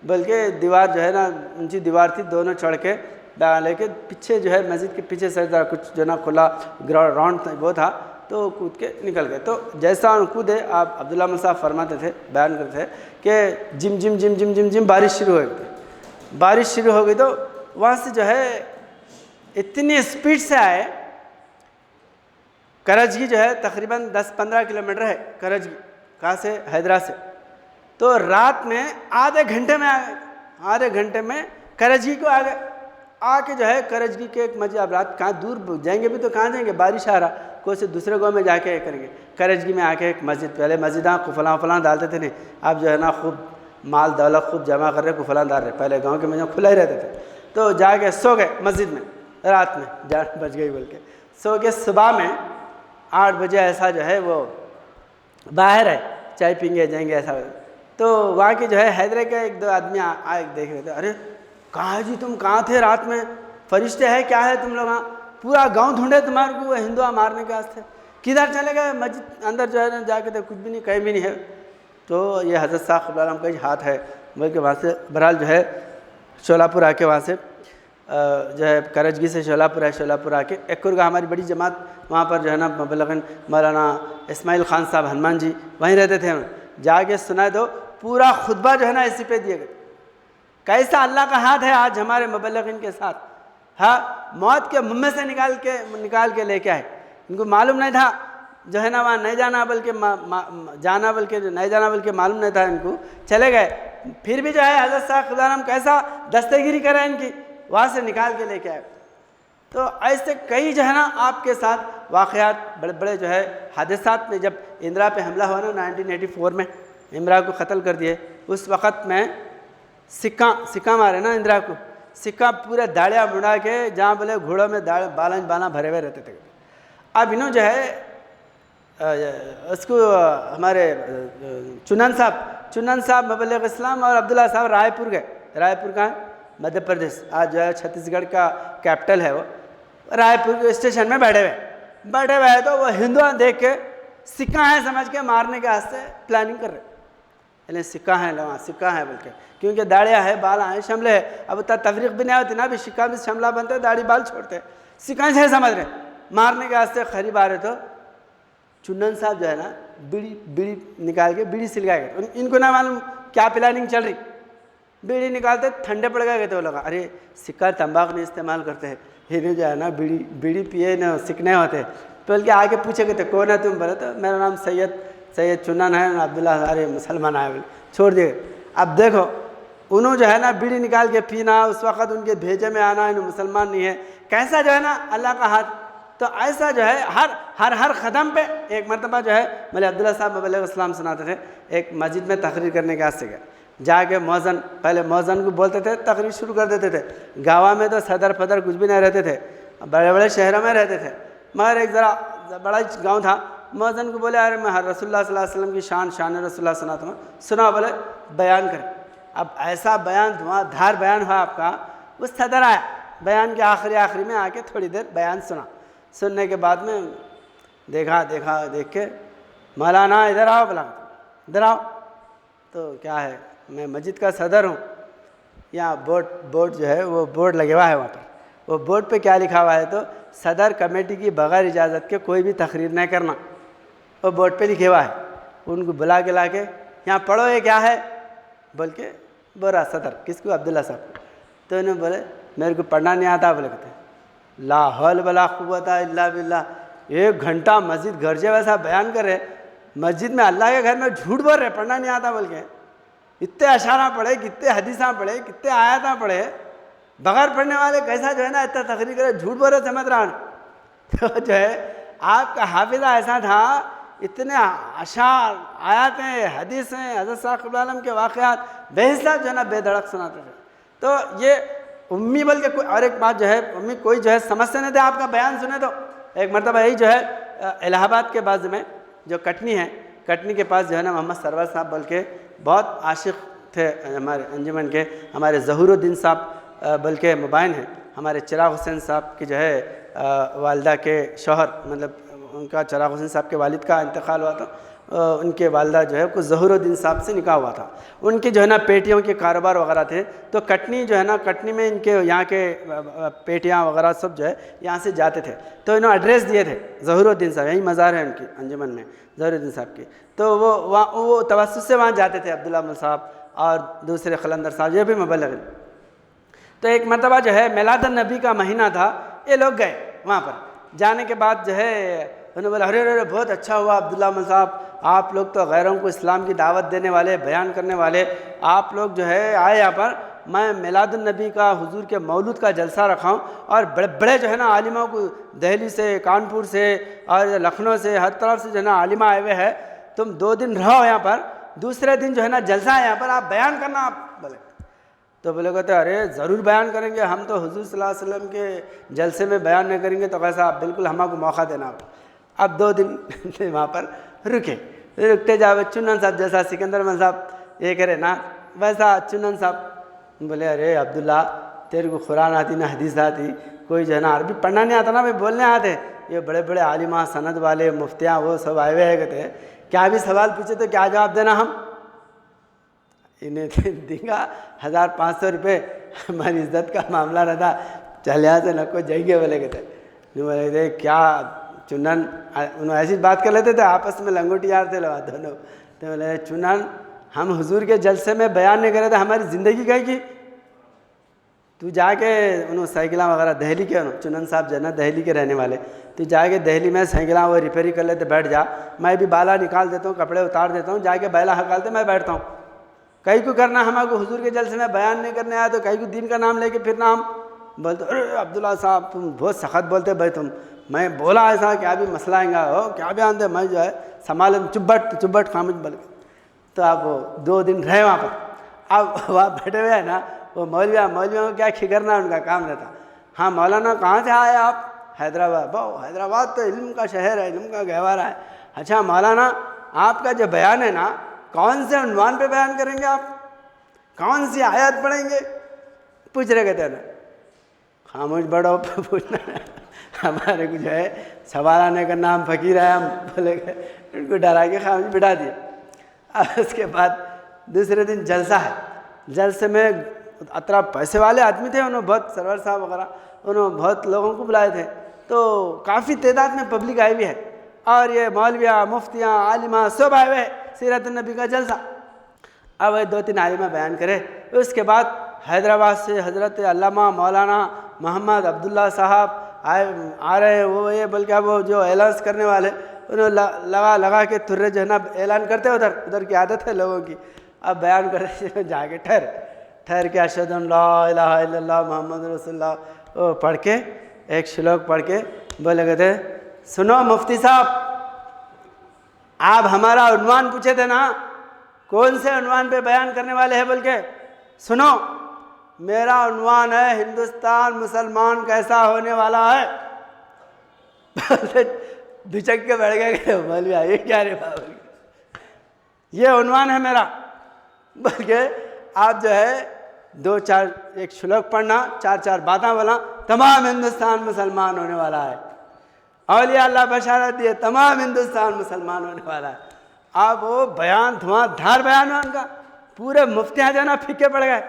बोल के दीवार जो है ना ऊंची दीवार थी, दोनों चढ़ के बयान लेके पीछे जो है मस्जिद के पीछे से ज़रा कुछ जो ना खुला ग्राउंड राउंड वो था, तो कूद के निकल गए। तो जैसा कूदे, आप अब्दुल्ला मौलवी साहब फरमाते थे, बयान करते थे कि gym gym gym gym gym gym बारिश शुरू हो गई। बारिश शुरू हो गई तो वहाँ से जो है इतनी स्पीड से आए। करजगी जो है तकरीबन 10-15 किलोमीटर है करजगी, कहाँ से, हैदरा से। तो रात में आधे घंटे में आ गए, आधे घंटे में करजगी को आ गए। आके जो है करजगी के एक मस्जिद, अब रात कहाँ दूर जाएंगे भी तो कहाँ जाएंगे, बारिश आ रहा, कोई से दूसरे गांव में जाके करेंगे। करजगी में आके एक मस्जिद, पहले मस्जिदाँ कुफलां फलां डालते थे नहीं, अब जो है ना खूब माल दौलत खूब जमा कर रहे, कुफलां डाल रहे। पहले गाँव के मस्जिद खुला ही रहते थे। तो जाके सो गए मस्जिद में, रात में 11 बज गई बोल के सो के, सुबह में 8 बजे ऐसा जो है वो बाहर है, चाय पीएंगे जाएंगे ऐसा। तो वहाँ के जो है हैदरे के 1-2 आदमी आए, देख रहे थे, अरे कहाँ जी तुम, कहाँ थे रात में, फरिश्ते हैं क्या है तुम लोग, वहाँ पूरा गांव ढूंढे तुम्हारे को, वो हिंदुआ मारने के वास्ते, किधर चले गए। मस्जिद अंदर जो है ना जाके तो कुछ भी नहीं, कहीं भी नहीं है। तो ये हज़रत साहब क़िबला का ही हाथ है, बल्कि वहाँ से बहरहाल जो है शोलापुर आके, वहाँ से जो है करजगी से शोलापुर है, शोलापुर आके एक्कुरगा हमारी बड़ी जमात, वहाँ पर जो है ना मबलगन मौलाना इस्माइल खान साहब हनुमान जी वहीं रहते थे। जाके सुना तो पूरा खुतबा जो है ना इसी पे दिए गए, कैसा अल्लाह का हाथ है आज हमारे मुबल्लिगिन के साथ। हाँ, मौत के मुँह में से निकाल के लेके आए। इनको मालूम नहीं था जो है ना वहाँ नहीं जाना, बल्कि नहीं जाना बल्कि मालूम नहीं था इनको, चले गए। फिर भी जो है हज़रत साहब क़िबला कैसा दस्तगिरी करें इनकी, वहाँ से निकाल के लेके आए। तो ऐसे कई जो है ना आपके साथ वाक़यात, बड़े बड़े जो है हादसात में, जब इंदिरा पे हमला हुआ ना 1984 में, इंदिरा को क़त्ल कर दिए, उस वक़्त में सिक्का मारे ना इंदिरा को, सिक्का पूरे दाढ़ियाँ मुड़ा के, जहाँ बोले घोड़ों में बाला भरे हुए रहते थे। अब इन्हों जो है उसको हमारे चुनन साहब मुबल्लिग इस्लाम और अब्दुल्ला साहब रायपुर गए। रायपुर कहाँ है, मध्य प्रदेश, आज जो है छत्तीसगढ़ का कैपिटल है वो। रायपुर के स्टेशन में बैठे हुए हैं, तो वो हिंदुआ देख के सिक्का है समझ के मारने के वास्ते प्लानिंग कर रहे। सिक्का है वहाँ, सिक्का है बोल के, क्योंकि दाढ़ियाँ है, बाल हैं, शमले है। अब उतना तफरीक भी नहीं होती ना, अभी सिक्का में शमला बनते, दाढ़ी बाल छोड़ते, सिक्का से समझ रहे, मारने के वास्ते करीब आ रहे। तो चुन्नन साहब जो है ना बीड़ी निकाल के बीड़ी सिलगा गए। इनको ना मालूम क्या प्लानिंग चल रही, बीड़ी निकालते ठंडे पड़ गए थे वो लोग। अरे सिक्का तंबाकू नहीं इस्तेमाल करते हैं, हिरे जो है ना बीड़ी पिए ना सिकने होते। तो बल्कि आके पूछे गए थे कौन है तुम, बोले तो मेरा नाम सैयद चुन्नन है, अब्दुल्ला। अरे मुसलमान आए, बोले छोड़ दिए। अब देखो उन्होंने जो है ना बीड़ी निकाल के पीना, उस वक़्त उनके भेजे में आना, इन्हें मुसलमान नहीं है, कैसा जो है ना अल्लाह का हाथ। तो ऐसा जो है हर कदम पे। एक मरतबा जो है मौलवी अब्दुल्ला साहब मुबल्लिग इस्लाम सुनाते थे, एक मस्जिद में तकरीर करने के वास्ते गए। जाके मौज़न, पहले मौज़न को बोलते थे, तकरीर शुरू कर देते थे। गाँव में तो सदर फदर कुछ भी नहीं रहते थे, बड़े बड़े शहरों में रहते थे, मगर एक ज़रा बड़ा गाँव था। मौज़न को बोले अरे मैं रसूलुल्लाह सल्लल्लाहु अलैहि वसल्लम की शान रसूलुल्लाह सुनाता हूँ, सुना। बोले बयान करें। अब ऐसा बयान, धुआंधार बयान हुआ आपका। उस सदर आया, बयान के आखिरी में आके थोड़ी देर बयान सुना। सुनने के बाद में देख के मौलाना इधर आओ, बोला इधर आओ। तो क्या है, मैं मस्जिद का सदर हूँ, यहाँ बोर्ड जो है वो बोर्ड लगे हुआ है वहाँ पर। वो बोर्ड पे क्या लिखा हुआ है, तो सदर कमेटी की बग़ैर इजाज़त के कोई भी तकरीर नहीं करना, वो बोर्ड पे लिखे हुआ है। उनको बुला के ला के यहाँ पढ़ो, ये क्या है बोल के बोला सदर, किसको, अब्दुल्ला साहब। तो इन्होंने बोले मेरे को पढ़ना नहीं आता। बोले कहते ला हौल वला कुव्वता इल्ला बिल्लाह। 1 घंटा मस्जिद गरजे वैसा बयान कर रहे, मस्जिद में अल्लाह के घर में झूठ बोल रहे, पढ़ना नहीं आता बोल के। इतने अशारा पढ़े, कितने हदीसा पढ़े, कितने आयता पढ़े, बगैर पढ़ने वाले कैसा जो है ना इतना तकरीर करे, झूठ बोल रहे, समझ रहा। तो जो है आपका हाफिज़ा ऐसा था, इतने अशार आयतें हदीसें हज़रत साहब क़िबला के वाक़यात बेहिसाब जो है ना बेधड़क सुनाते थे। तो ये उम्मी बल्कि कोई और एक बात जो है, उम्मी कोई जो है समझते नहीं थे आपका बयान सुने। तो एक मरतबा यही जो है इलाहाबाद के बाज़ में जो कटनी है, कटनी के पास जो है ना मोहम्मद सरवर साहब बल्कि बहुत आशिक थे हमारे अंजुमन के, हमारे ज़हूरुद्दीन साहब बल्कि मुबाइन हैं, हमारे चिराग हुसैन साहब की जो है वालिदा के शौहर, मतलब उनका चिराग हुसैन साहब के वालिद का इंतकाल हुआ। तो उनके वालदा जो है कुछ ज़हूरुद्दीन साहब से निकाह हुआ था। उनके जो है ना पेटियों के कारोबार वगैरह थे, तो कटनी जो है ना, कटनी में इनके यहाँ के पेटियाँ वगैरह सब जो है यहाँ से जाते थे। तो इन्होंने एड्रेस दिए थे ज़हूरुद्दीन साहब, यही मज़ार है उनकी अंजुमन में ज़हूरुद्दीन साहब की। तो वो तवस्सुत से वहाँ जाते थे, अब्दुल्ला अहमद साहब और दूसरे खलंदर साहब, ये भी मुबल्लिग। तो एक मरतबा जो है मिलादुन नबी का महीना था, ये लोग गए वहाँ पर। जाने के बाद जो है उन्होंने बोला, अरे अरे बहुत अच्छा हुआ अब्दुल्ला अहमद साहब, आप लोग तो गैरों को इस्लाम की दावत देने वाले, बयान करने वाले, आप लोग जो है आए यहाँ पर, मैं मिलादुन नबी का हुजूर के मौलूद का जलसा रखाऊं और बड़े बड़े जो है ना आलिमा को दिल्ली से, कानपुर से और लखनऊ से, हर तरफ से जो है ना आलिमा आए हुए हैं, तुम 2 दिन रहो यहाँ पर, दूसरे दिन जो है ना जलसा है यहाँ पर, आप बयान करना। आप बोले, तो बोले कहते अरे ज़रूर बयान करेंगे, हम तो हुजूर सल्लल्लाहु अलैहि वसल्लम के जलसे में बयान नहीं करेंगे तो कैसा, आप बिल्कुल हमको मौका देना। अब 2 दिन वहाँ पर रुकते जाओ। चुनन साहब जैसा सिकंदर अहमद साहब ये करे ना, वैसा चुनन साहब बोले, अरे अब्दुल्ला तेरे को कुरान आती ना हदीस आती, कोई जो है ना अरबी पढ़ना नहीं आता ना भाई, बोलने आते, ये बड़े बड़े आलिमा सनद वाले मुफ्तियाँ वो सब आए हुए हैं, कहते क्या भी सवाल पूछे तो क्या जवाब देना हम, इन्हें देगा 1500 रुपये, हमारी इज्जत का मामला रहता, चल यहाँ से नको जाएंगे। बोले कहते बोले थे क्या चुनन, उन्होंने ऐसी बात कर लेते थे, आपस में लंगोटी यार थे लोग दोनों। तो बोले चुनन हम हुजूर के जलसे में बयान नहीं करे थे, हमारी ज़िंदगी गई की, तू जाके उन्होंने साइकिलां वगैरह दिल्ली के, चुनन साहब जो है ना दिल्ली के रहने वाले, तू जाके दिल्ली में साइकिलां वो रिपेयरिंग कर लेते, बैठ जा, मैं भी बाला निकाल देता हूँ, कपड़े उतार देता हूँ, जाके बैला हकालते मैं बैठता हूँ। कहीं को करना हमारे हुजूर के जलसे में बयान नहीं करने आया, तो कहीं को दीन का नाम लेके फिरना। हम बोलते अरे अब्दुल्ला साहब तुम बहुत सख्त बोलते भाई तुम, मैं बोला ऐसा क्या भी मसला आएगा हो, क्या भी आते, मैं जो है संभाल चुब्बट खामोश बोल के। तो आप वो 2 दिन रहे वहाँ पर। अब वहाँ बैठे हुए हैं ना वो मौलवियों को क्या खिकरना उनका काम रहता। हाँ मौलाना कहाँ से आए आप? हैदराबाद। बहु हैदराबाद तो इल्म का शहर है, इल्म का गहवारा है। अच्छा मौलाना आपका जो बयान है ना, कौन से उन्वान पे बयान करेंगे आप, कौन सी आयत पढ़ेंगे? पूछ रहे कहते हैं खामोश बड़ो पूछना हमारे को जो है सवाल आने का नाम फकीर है, हम बोले उनको डरा के खामोश बिठा दिए। अब उसके बाद दूसरे दिन जलसा है। जलसे में अतरा पैसे वाले आदमी थे, उन्होंने बहुत सरवर साहब वगैरह उन्होंने बहुत लोगों को बुलाए थे, तो काफ़ी तादाद में पब्लिक आई हुई है और ये मौलविया मुफ्तियाँ आलिमा सब आए हुए हैं, सीरत नबी का जलसा। अब वही 2-3 आलिमा बयान करे। उसके बाद हैदराबाद से हज़रत अल्लामा मौलाना मोहम्मद अब्दुल्ला साहब आ रहे हैं। वो ये बल्कि वो जो ऐलान करने वाले उन्होंने लगा के तुर्रे जो है ना ऐलान करते हैं, उधर की आदत है लोगों की। अब बयान करते जाके ठहर के अशहदु अन ला इलाहा इल्लल्लाह मुहम्मद रसूलुल्लाह वो पढ़ के एक श्लोक पढ़ के बोले कहते सुनो मुफ्ती साहब, आप हमारा उन्वान पूछे थे ना, कौन से उन्वान पे बयान करने वाले हैं बोल के सुनो। मेरा उन्वान है हिंदुस्तान मुसलमान कैसा होने वाला है। बिचक के बैठ गए मौलवी, ये क्या रे बाबा, ये उन्वान है मेरा। बल्कि आप जो है 2-4 एक श्लोक पढ़ना, 4-4 बातें बोला, तमाम हिंदुस्तान मुसलमान होने वाला है। औलिया अल्लाह बशारत दिए तमाम हिंदुस्तान मुसलमान होने वाला है। आप वो बयान धुआंधार बयान है उनका, पूरे मुफ्तियाँ जो है ना फीके पड़ गए।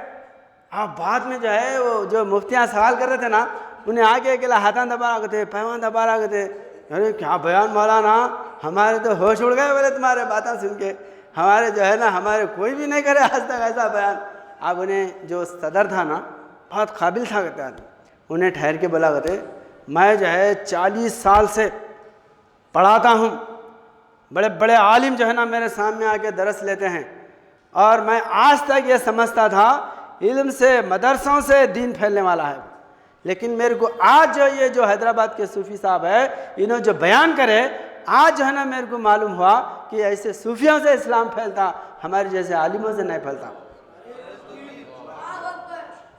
अब बाद में जो है वो जो मुफ्तियाँ सवाल कर रहे थे ना, उन्हें आगे अकेला हाथां दबा रहे थे, पैवान दबा रहे थे। अरे क्या बयान मौलाना, हमारे तो होश उड़ गए बोले तुम्हारे बातें सुन के, हमारे जो है ना हमारे कोई भी नहीं करे आज तक ऐसा बयान। अब उन्हें जो सदर था ना बहुत काबिल था, कहते हैं उन्हें ठहर के बोला कहते मैं जो है 40 साल से पढ़ाता हूँ, बड़े बड़े आलिम जो है ना मेरे सामने आके दरस लेते हैं, और मैं आज तक ये समझता था इल्म से मदरसों से दीन फैलने वाला है। लेकिन मेरे को आज जो ये जो हैदराबाद के सूफ़ी साहब है, इन्होंने जो बयान करे, आज जो है ना मेरे को मालूम हुआ कि ऐसे सूफियों से इस्लाम फैलता, हमारे जैसे आलिमों से नहीं फैलता।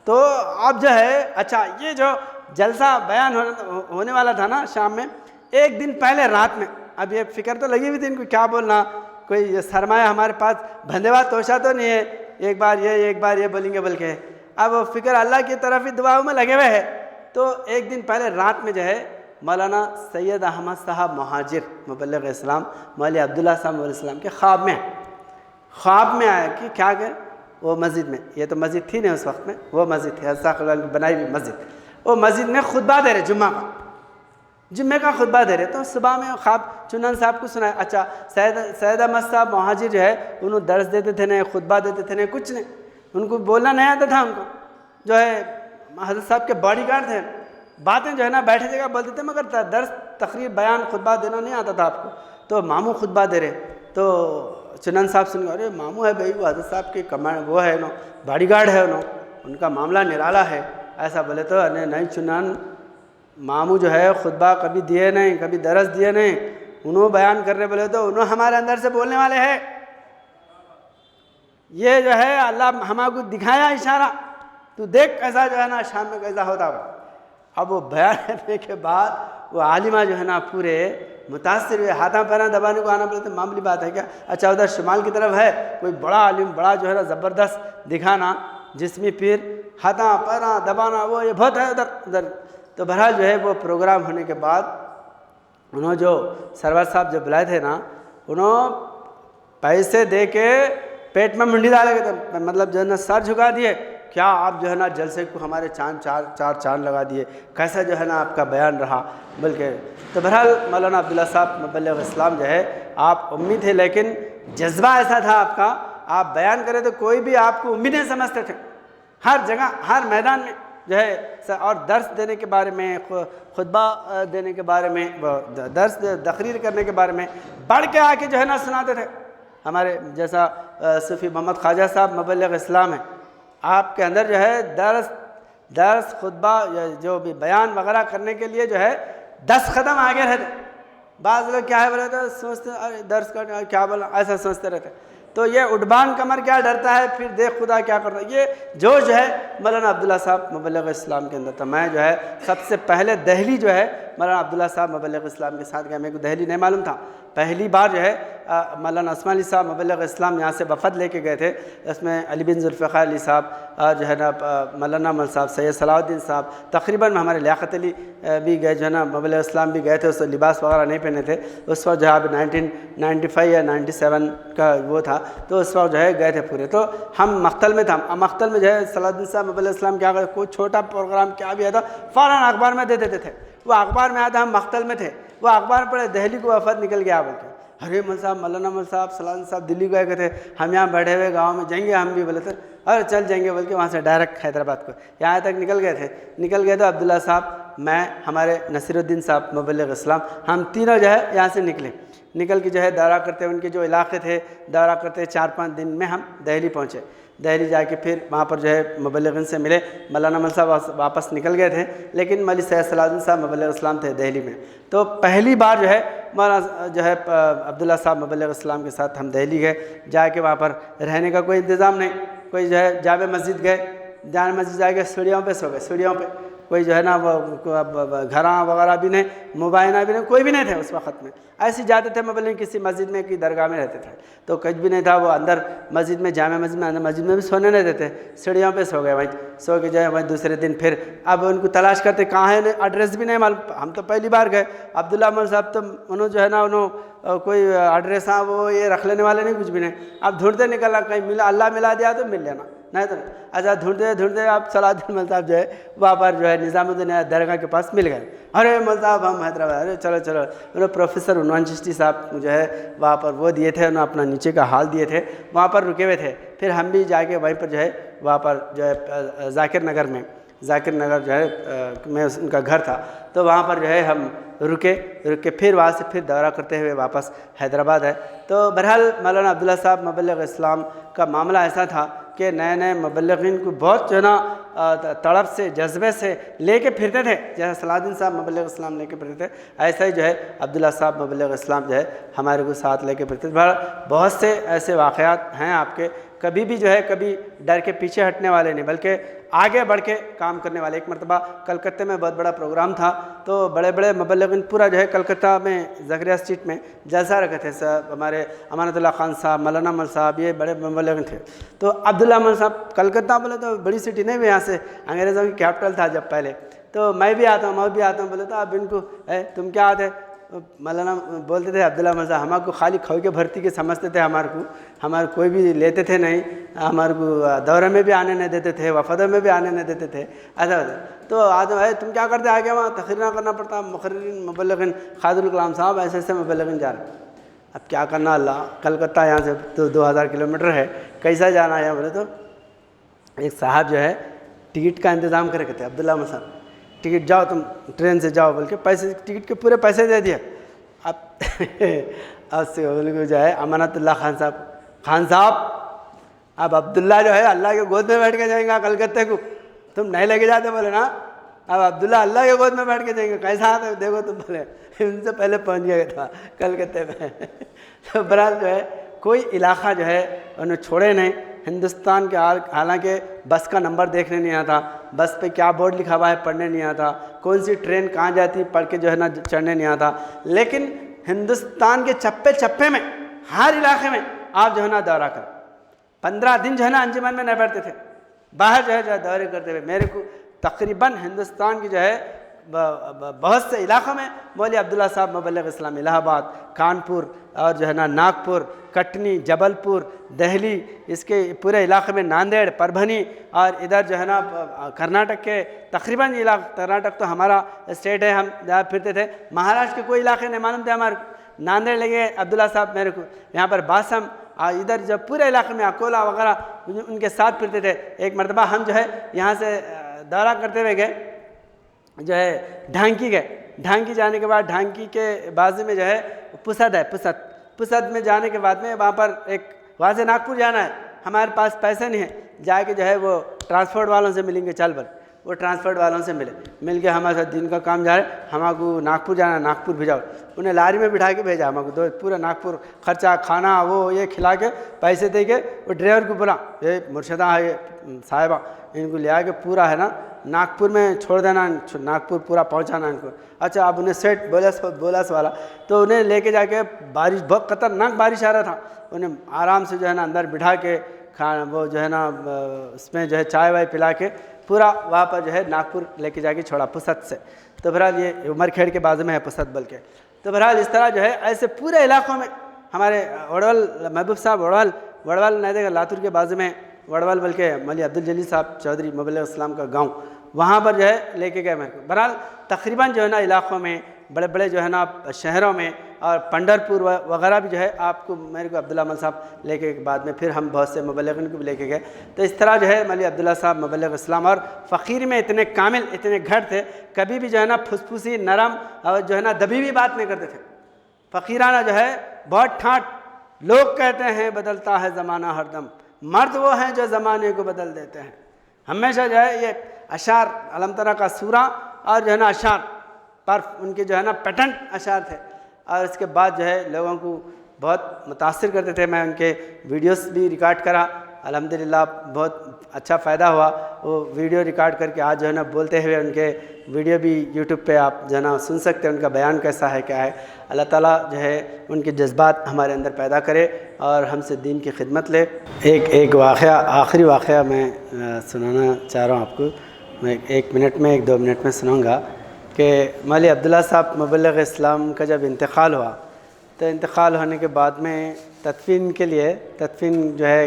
तो अब जो है अच्छा ये जो जलसा बयान होने वाला था ना शाम में, एक दिन पहले रात में, अब ये फिक्र तो लगी हुई थी इनको क्या बोलना, कोई सरमाया हमारे पास बंदेवा तोशा तो नहीं है, एक बार ये बोलेंगे बोल के। अब फिक्र अल्लाह की तरफ ही दुआओं में लगे हुए हैं। तो एक दिन पहले रात में जो है मौलाना सैयद अहमद साहब महाजिर मुबल्लिग इस्लाम मौलवी अब्दुल्ला साहब मुबल्लिग इस्लाम के ख्वाब में आया कि क्या करें वो मस्जिद में, ये तो मस्जिद थी नहीं उस वक्त में, वो मस्जिद थी हज़रत की बनाई हुई मस्जिद, वो मस्जिद में खुतबा दे रहे जुम्मे का खुतबा दे रहे। तो सुबह में ख्वाब चुनन साहब को सुनाया। अच्छा, सैयद अहमद साहब महाजिर जो है उन्होंने दर्स देते थे नहीं, खुतबा देते थे नहीं, कुछ नहीं, उनको बोलना नहीं आता था। उनको जो है हज़रत साहब के बॉडीगार्ड थे, बातें जो है ना बैठे जगह बोलते थे, मगर दर्स तकरीर बयान खुतबा देना नहीं आता था आपको। तो मामू खुतबा दे रहे, तो चुनन साहब सुन, अरे मामू है भाई, वो हज़रत साहब के कमांड वो है नो, बॉडीगार्ड है उनका मामला निराला है, ऐसा बोले। तो अरे नहीं चुनन, मामू जो है खुतबा कभी दिए नहीं, कभी दरस दिए नहीं, उन्होंने बयान कर रहे, बोले तो उन्होंने हमारे अंदर से बोलने वाले हैं। ये जो है अल्लाह हमको दिखाया इशारा, तू देख कैसा जो है ना शाम में कैसा होता है। अब वो बयान करने के बाद वो आलिमा जो है ना पूरे मुतासिर हुए, हाथा पैरा दबाने को आना पड़े। तो मामूली बात है क्या? अच्छा, उधर शुमाल की तरफ है कोई बड़ा आलिम, बड़ा जो है ना ज़बरदस्त दिखाना, जिसमें फिर हाथा पैरा दबाना, वो ये बहुत है उधर। तो बहरहाल जो है वो प्रोग्राम होने के बाद उन्होंने जो सरवर साहब जो बुलाए थे ना, उन्होंने पैसे दे के पेट में मुंडी डाले गए थे, मतलब जो है ना सर झुका दिए, क्या आप जो है ना जलसे को हमारे चार चांद लगा दिए, कैसा जो है ना आपका बयान रहा बल्कि। तो बहरहाल मौलाना अब्दुल्ला साहब मुबल्लिग इस्लाम जो है, आप उम्मी थे, लेकिन जज्बा ऐसा था आपका, आप बयान करें तो कोई भी आपको उम्मीद नहीं समझते थे। हर जगह हर मैदान में जो है, और दर्स देने के बारे में, खुतबा देने के बारे में, दर्स तकरीर करने के बारे में बढ़ के आके जो है ना सुनाते थे। हमारे जैसा सूफी मोहम्मद ख्वाजा साहब मुबल्लिग इस्लाम है, आपके अंदर जो है दर्स खुतबा जो भी बयान वगैरह करने के लिए जो है 10 कदम आगे रहते। बाज़ लोग क्या है बोले तो सोचते अरे दर्स कर क्या बोला, ऐसा सोचते रहते। तो ये उठबान कमर क्या डरता है, फिर देख खुदा क्या करता है, ये जोश है मौलाना अब्दुल्ला साहब मुबल्लिग इस्लाम के अंदर। तो मैं जो है सबसे पहले दिल्ली जो है मौलाना अब्दुल्ला साहब मुबल्लिग इस्लाम के साथ गया। मेरे को दिल्ली नहीं मालूम था, पहली बार जो है मौलाना अस्मा अली साहब मुबल्लिग इस्लाम यहाँ से वफ़द लेके गए थे। इसमें अली बिन जुल्फ़िकार अली साहब जो है ना, मौलाना मल साहब, सैयद सलाहुद्दीन साहब, तकरीबन हमारे लियाकत अली भी गए जो है ना, मुबल्लिग इस्लाम भी गए थे। उस लिबास वगैरह नहीं पहने थे उस वक्त, जो है 1995 या 97 का वो था, तो उस वक्त जो है गए थे पूरे। तो हम मख्तल में था, मख्तल में जो है सलाहुद्दीन साहब मुबल्लिग इस्लाम क्या कोई छोटा प्रोग्राम क्या भी आता फ़ौरन अखबार में दे देते थे। वो अखबार में आया था, हम मख्तल में थे, वो अखबार पढ़े दिल्ली को वफ़द निकल गया बोल के। अरे मल साहब, मौलाना मल साहब, सलाहुद्दीन साहब दिल्ली गए थे, हम यहाँ बैठे हुए गांव में जाएंगे, हम भी बोले थे अरे चल जाएंगे बोल के वहाँ से डायरेक्ट हैदराबाद को यहाँ तक निकल गए थे। अब्दुल्ला साहब, मैं, हमारे नसीरुद्दीन साहब मुबल्लिग इस्लाम, हम तीनों जो है यहाँ से निकल के जो है दौरा करते, उनके जो इलाके थे दौरा करते, 4-5 दिन में हम दिल्ली पहुँचे। दिल्ली जाके फिर वहाँ पर जो है मुबल्लिगीन से मिले। मौलाना मल साहब वापस निकल गए थे, लेकिन मौलवी सैयद सलाहुद्दीन साहब मुबल्लिग इस्लाम थे दिल्ली में। तो पहली बार जो है मौलाना जो है अब्दुल्ला साहब मुबल्लिग इस्लाम के साथ हम दिल्ली गए। जाके वहाँ पर रहने का कोई इंतज़ाम नहीं, कोई जो है जामे मस्जिद गए, जामे मस्जिद जाके सीढ़ियों पे सो गए, सीढ़ियों पे कोई जो है ना वो घरा वगैरह भी नहीं, मुबाइना भी नहीं, कोई भी नहीं थे उस वक़्त में। ऐसे जाते थे मतलब किसी मस्जिद में कि दरगाह में रहते थे, तो कुछ भी नहीं था। वो अंदर मस्जिद में, जामे मस्जिद में, अंदर मस्जिद में भी सोने नहीं देते, सीढ़ियों पे सो गए। वहीं सो के जो है वहीं दूसरे दिन फिर अब उनको तलाश करते, कहाँ है, एड्रेस भी नहीं मालूम। हम तो पहली बार गए। अब्दुल्ला मल साहब तो उन्होंने जो है ना उन्होंने कोई एड्रेस हाँ वो ये रख लेने वाले नहीं, कुछ भी नहीं। अब ढूंढते निकलना, कहीं मिला, अल्लाह मिला दिया तो मिल लेना, नहीं तो अच्छा ढूंढते आप सलाहुद्दीन मल साहब जो है वहाँ पर जो है निज़ामुद्दीन दरगाह के पास मिल गए। अरे मल साहब हम हैदराबाद, अरे चलो उन्होंने प्रोफेसर उन्वान चिश्ती साहब जो है वहाँ पर वो दिए थे, उन्होंने अपना नीचे का हाल दिए थे, वहाँ पर रुके हुए थे। फिर हम भी जाके वहीं पर जो है वहाँ पर जो है जाकिर नगर जो है में उनका घर था, तो वहाँ पर जो है हम रुके फिर वहाँ से फिर दौरा करते हुए वापस हैदराबाद है। तो बहरहाल मौलाना अब्दुल्ला साहब मुबल्लिग इस्लाम का मामला ऐसा था कि नए मुबल्लिगीन को बहुत जो है ना तड़प से, जज्बे से लेके फिरते थे, जैसे सलाहुद्दीन साहब मुबल्लिग इस्लाम लेके फिरते थे, ऐसा ही जो है अब्दुल्ला साहब मुबल्लिग इस्लाम जो है हमारे को साथ लेके फिरते थे। बहुत से ऐसे वाक़यात हैं आपके, कभी भी जो है कभी डर के पीछे हटने वाले नहीं, बल्कि आगे बढ़ के काम करने वाले। एक मरतबा कलकत्ते में बहुत बड़ा प्रोग्राम था, तो बड़े बड़े मुबल्लिगीन पूरा जो है कलकत्ता में ज़करिया स्ट्रीट में जलसा रखे थे। सब हमारे अमानतुल्लाह खान साहब, मौलाना मल साहब, ये बड़े मुबल्लिगीन थे। तो अब्दुल्ला मल साहब, कलकत्ता बोले तो बड़ी सिटी नहीं हुई, यहाँ से अंग्रेज़ों की कैपिटल था जब पहले, तो मैं भी आता हूँ। बोले तो अब इनको तुम क्या आते, मौलाना बोलते थे अब्दुल्ला मसा हमारे को खाली खो के भर्ती के समझते थे, हमारे कोई भी लेते थे नहीं, हमारे को दौरे में भी आने नहीं देते थे, वफादों में भी आने नहीं देते थे, ऐसा होता। तो आज भाई तुम क्या करते, आगे वहाँ तकरीर ना करना पड़ता, मुखर्रिरीन मुबल्लिगीन खादिरुल कलाम साहब ऐसे ऐसे मुबल्लिगीन जा रहे। अब क्या करना, अल्लाह, कलकत्ता यहाँ से तो 2000 किलोमीटर है, कैसा जाना है। बोले तो एक साहब जो है टिकट का इंतज़ाम करे कहते अब्दुल्ला मसा टिकट जाओ तुम ट्रेन से जाओ, बोल के पैसे टिकट के पूरे पैसे दे दिए। अब उससे जो है अमानतुल्लाह खान साहब अब अब्दुल्ला जो है अल्लाह के गोद में बैठ के जाएंगे कलकत्ते को, तुम नहीं लेके जाते। बोले ना अब अब्दुल्ला अल्लाह के गोद में बैठ के जाएंगे, कैसा आता है देखो तुम। बोले उनसे पहले पहुंच गया था कलकत्ते में। तो बहरहाल जो है कोई इलाका जो है उन्हें छोड़े नहीं हिंदुस्तान के, हालांकि बस का नंबर देखने नहीं आता, बस पे क्या बोर्ड लिखा हुआ है पढ़ने नहीं आता, कौन सी ट्रेन कहाँ जाती पढ़ के जो है ना चढ़ने नहीं आता। लेकिन हिंदुस्तान के चप्पे चप्पे में हर इलाके में आप जो है ना दौरा कर, 15 दिन जो है ना अंजुमन में नहीं बैठते थे, बाहर जो है दौरे करते हुए। मेरे को तकरीबन हिंदुस्तान की जो है बहुत से इलाक़ों में मौलवी अब्दुल्ला साहब मुबल्लिग इस्लाम इलाहाबाद, कानपुर और जो है ना नागपुर, कटनी, जबलपुर, दिल्ली, इसके पूरे इलाके में नांदेड़, परभनी और इधर जो है ना कर्नाटक के तकरीबन इलाका, कर्नाटक तो हमारा स्टेट है, हम जहाँ फिरते थे। महाराष्ट्र के कोई इलाके नहीं मालूम थे हमारे, नांदेड़ लगे अब्दुल्ला साहब मेरे को, यहाँ पर बासम, इधर जब पूरे इलाके में अकोला वगैरह उनके साथ फिरते थे। एक मरतबा हम जो है यहाँ से दौरा करते हुए गए, जो है ढांकी गए। ढांकी जाने के बाद ढांकी के बाजू में जो है पुसद है, पुसद में जाने के बाद में वहाँ पर एक, वहाँ से नागपुर जाना है, हमारे पास पैसे नहीं है, जाके जो है वो ट्रांसपोर्ट वालों से मिलेंगे, चल बल वो ट्रांसपोर्ट वालों से मिल के हमारे साथ दिन का काम जा रहा है, हमको नागपुर जाना है, नागपुर भेजाओ। उन्हें लारी में बिठा के भेजा हमको, दो पूरा नागपुर खर्चा खाना वो ये खिला के पैसे दे के वो ड्राइवर को बोला ये मुर्शदा है ये साहिबा, इनको ले आके पूरा है ना नागपुर में छोड़ देना, नागपुर पूरा पहुंचाना इनको। अच्छा अब उन्हें सेट बोलस वाला, तो उन्हें लेके जाके, बारिश बहुत खतरनाक बारिश आ रहा था, उन्हें आराम से जो है ना अंदर बिठा के खाना वो जो है ना उसमें जो है चाय वाय पिला के पूरा वहाँ पर जो है नागपुर लेके जाके छोड़ा पुसद से। तो बहरहाल ये उमरखेड़ के बाजू में है पुसद बल के। तो बहरहाल इस तरह जो है ऐसे पूरे इलाकों में हमारे वड़वल महबूब साहब वड़वल नहीं देगा लातूर के बाजू में वड़वल बल के मौलवी अब्दुल जलील साहब चौधरी मुबल्लिग इस्लाम का गांव, वहाँ पर जो है लेके गए मेरे को। बहरहाल तकरीबन जो है ना इलाक़ों में बड़े बड़े जो है ना शहरों में और पंढरपुर वगैरह भी जो है आपको मेरे को अब्दुल्ला मौलवी साहब लेके के बाद में फिर हम बहुत से मुबल्लिगीन को भी लेके गए। तो इस तरह जो है मौलवी अब्दुल्ला साहब मुबल्लिग इस्लाम और फ़कीर में इतने कामिल, इतने घट थे, कभी भी जो है ना फुसफुसी नरम और जो है ना दबी भी बात नहीं करते थे। फ़कीराना जो है बहुत ठाट, लोग कहते हैं बदलता है ज़माना हरदम, मर्द वो हैं जो ज़माने को बदल देते हैं। हमेशा जो है ये अशार अलमतरा का सूरा और जो है ना अशार पर उनके जो है ना पेटेंट अशार थे, और इसके बाद जो है लोगों को बहुत मुतासिर करते थे। मैं उनके वीडियोस भी रिकॉर्ड करा, अल्हम्दुलिल्लाह बहुत अच्छा फ़ायदा हुआ। वो वीडियो रिकॉर्ड करके आज जो है ना बोलते हुए उनके वीडियो भी यूट्यूब पे आप जो है ना सुन सकते हैं, उनका बयान कैसा है क्या है। अल्लाह ताला जो है उनके जज्बात हमारे अंदर पैदा करे और हमसे दीन की खिदमत ले। एक वाक़या, आखिरी वाक़या मैं सुनाना चाह रहा हूँ आपको, मैं 1 मिनट में 1-2 मिनट में सुनाऊँगा कि मौलवी अब्दुल्ला साहब मुबल्लिग इस्लाम का जब इंतकाल हुआ, तो इंतकाल होने के बाद में तदफीन के लिए, तदफीन जो है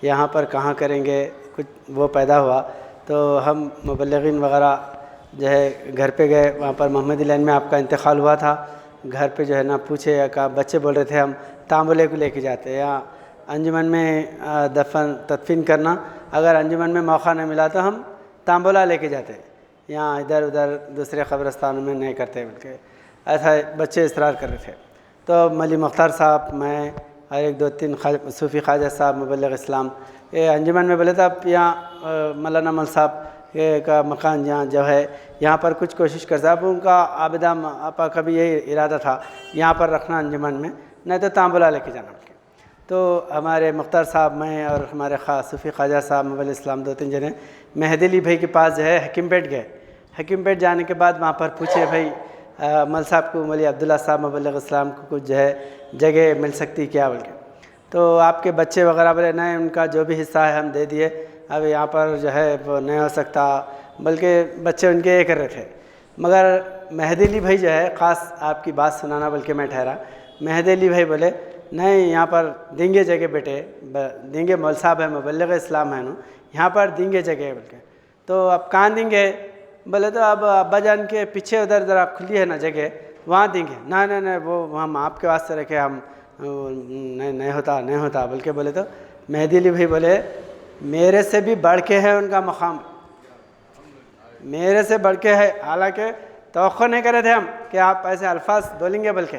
यहाँ पर कहाँ करेंगे कुछ वो पैदा हुआ। तो हम मुबल्लिगीन वगैरह जो है घर पे गए, वहाँ पर मोहम्मदी लाइन में आपका इंतकाल हुआ था। घर पे जो है ना पूछे या कहा, बच्चे बोल रहे थे हम तांबुले को लेके जाते या अंजुमन में तदफीन करना, अगर अंजुमन में मौका नहीं मिला तो हम तांबुला लेके जाते, यहाँ इधर उधर दूसरे क़ब्रिस्तानों में नहीं करते, बल्कि ऐसा बच्चे इसरार कर रहे थे। तो मौलवी मुख्तार साहब, मैं और 1-2-3 सूफ़ी ख्वाजा साहब मुबल्लिग इस्लाम ये अंजुमन में बोले था यहाँ मौलाना मल साहब का मकान जहाँ जो है यहाँ पर कुछ कोशिश कर साहब, उनका आबिदा आपा का भी यही इरादा था यहाँ पर रखना अंजुमन में, नहीं तो तांबुला लेके जाना। तो हमारे मुख्तार साहब, मैं और हमारे सूफ़ी ख्वाजा साहब मुबल्लिग इस्लाम 2-3 जने मेहदी अली भाई के पास जो है हकीमपेट गए। हकीमपेट जाने के बाद वहाँ पर पूछे भाई मल साहब को, मौलवी अब्दुल्ला साहब मुबल्लिग इस्लाम को कुछ जो है जगह मिल सकती क्या बोल के। तो आपके बच्चे वगैरह बोले नहीं, उनका जो भी हिस्सा है हम दे दिए, अब यहाँ पर जो है वो नहीं हो सकता, बल्कि बच्चे उनके ये कर रहे थे। मगर मेहदी अली भाई जो है, ख़ास आपकी बात सुनाना बल्कि मैं ठहरा, मेहदी अली भाई बोले नहीं यहाँ पर देंगे जगह बेटे, देंगे मौल साहब है, मुबल्लिग इस्लाम है ना, यहाँ पर देंगे जगह बोल के। तो अब कहाँ देंगे? बोले तो अब अब्बा जान के पीछे उधर ज़रा खुली है ना जगह, वहाँ देंगे। ना ना ना वो हम आपके वास्ते रखे, हम नहीं होता बल्कि बोले तो मेहदी अली भाई बोले मेरे से भी बढ़ के है उनका मकाम, मेरे से बढ़ के है। हालांकि तवक्को नहीं करे थे हम कि आप ऐसे अल्फाज बोलेंगे बल्कि,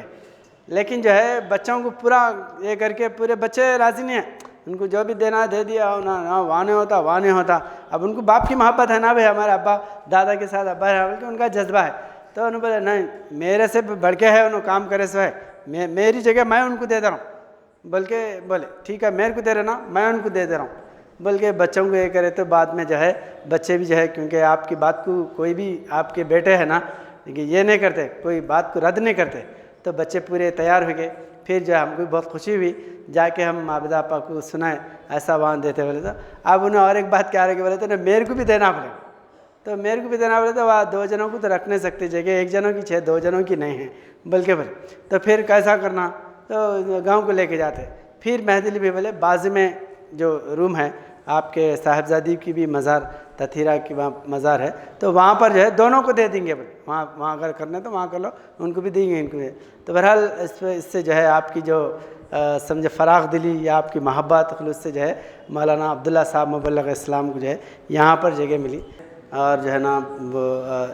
लेकिन जो है बच्चों को पूरा ये करके, पूरे बच्चे राज़ी नहीं हैं, उनको जो भी देना दे दिया, ना वहाँ नहीं होता। अब उनको बाप की मोहब्बत है ना भाई, हमारे अब्बा दादा के साथ अब्बा है बल्कि उनका जज्बा है। तो उन्होंने बोला नहीं मेरे से बढ़ के है, उन्होंने काम करे सो है, मेरी जगह मैं उनको दे दे रहा हूँ। बल्कि बोले ठीक है मेरे को दे रहे ना, मैं उनको दे दे रहा हूँ। बल्कि बच्चों को ये करे तो बाद में जो है बच्चे भी जो है, क्योंकि आपकी बात को कोई भी आपके बेटे है ना ये नहीं करते, कोई बात को रद्द नहीं करते, तो बच्चे पूरे तैयार हो गए। फिर जो है हमको भी बहुत खुशी हुई, जाके हम माबदा आपा को सुनाए ऐसा वहाँ देते बोले। तो अब उन्हें और एक बात क्या रहे बोले तो मेरे को भी देना पड़े, तो मेरे को भी देना पड़े। तो वहाँ 2 जनों को तो रख नहीं सकते जगह, 1 जनों की 2 जनों की नहीं है बल्कि बोले। तो फिर कैसा करना, तो गाँव को लेके जाते। फिर मेहदी अली भी बोले बाजू में जो रूम है आपके साहिबजादी की भी मज़ार, तथीरा की वहाँ मज़ार है, तो वहाँ पर जो है दोनों को दे देंगे बोले, वहाँ अगर करना है तो वहाँ कर लो, उनको भी देंगे इनको भी। तो बहरहाल इससे जो है आपकी जो समझे फ़राग़ दिली या आपकी मोहब्बत खुलूस से जो है मौलाना अब्दुल्ला साहब मुबल्लिग इस्लाम को जो है यहाँ पर जगह मिली। और जो है ना वो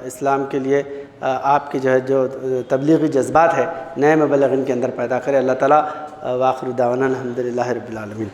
इस्लाम के लिए आपकी जो है जो तबलीगी जज्बात है नए मुबल्लिगीन के अंदर पैदा करे। अल्लाह ताला। व आखिर दावाना अल्हम्दुलिल्लाहि रब्बिल आलमीन।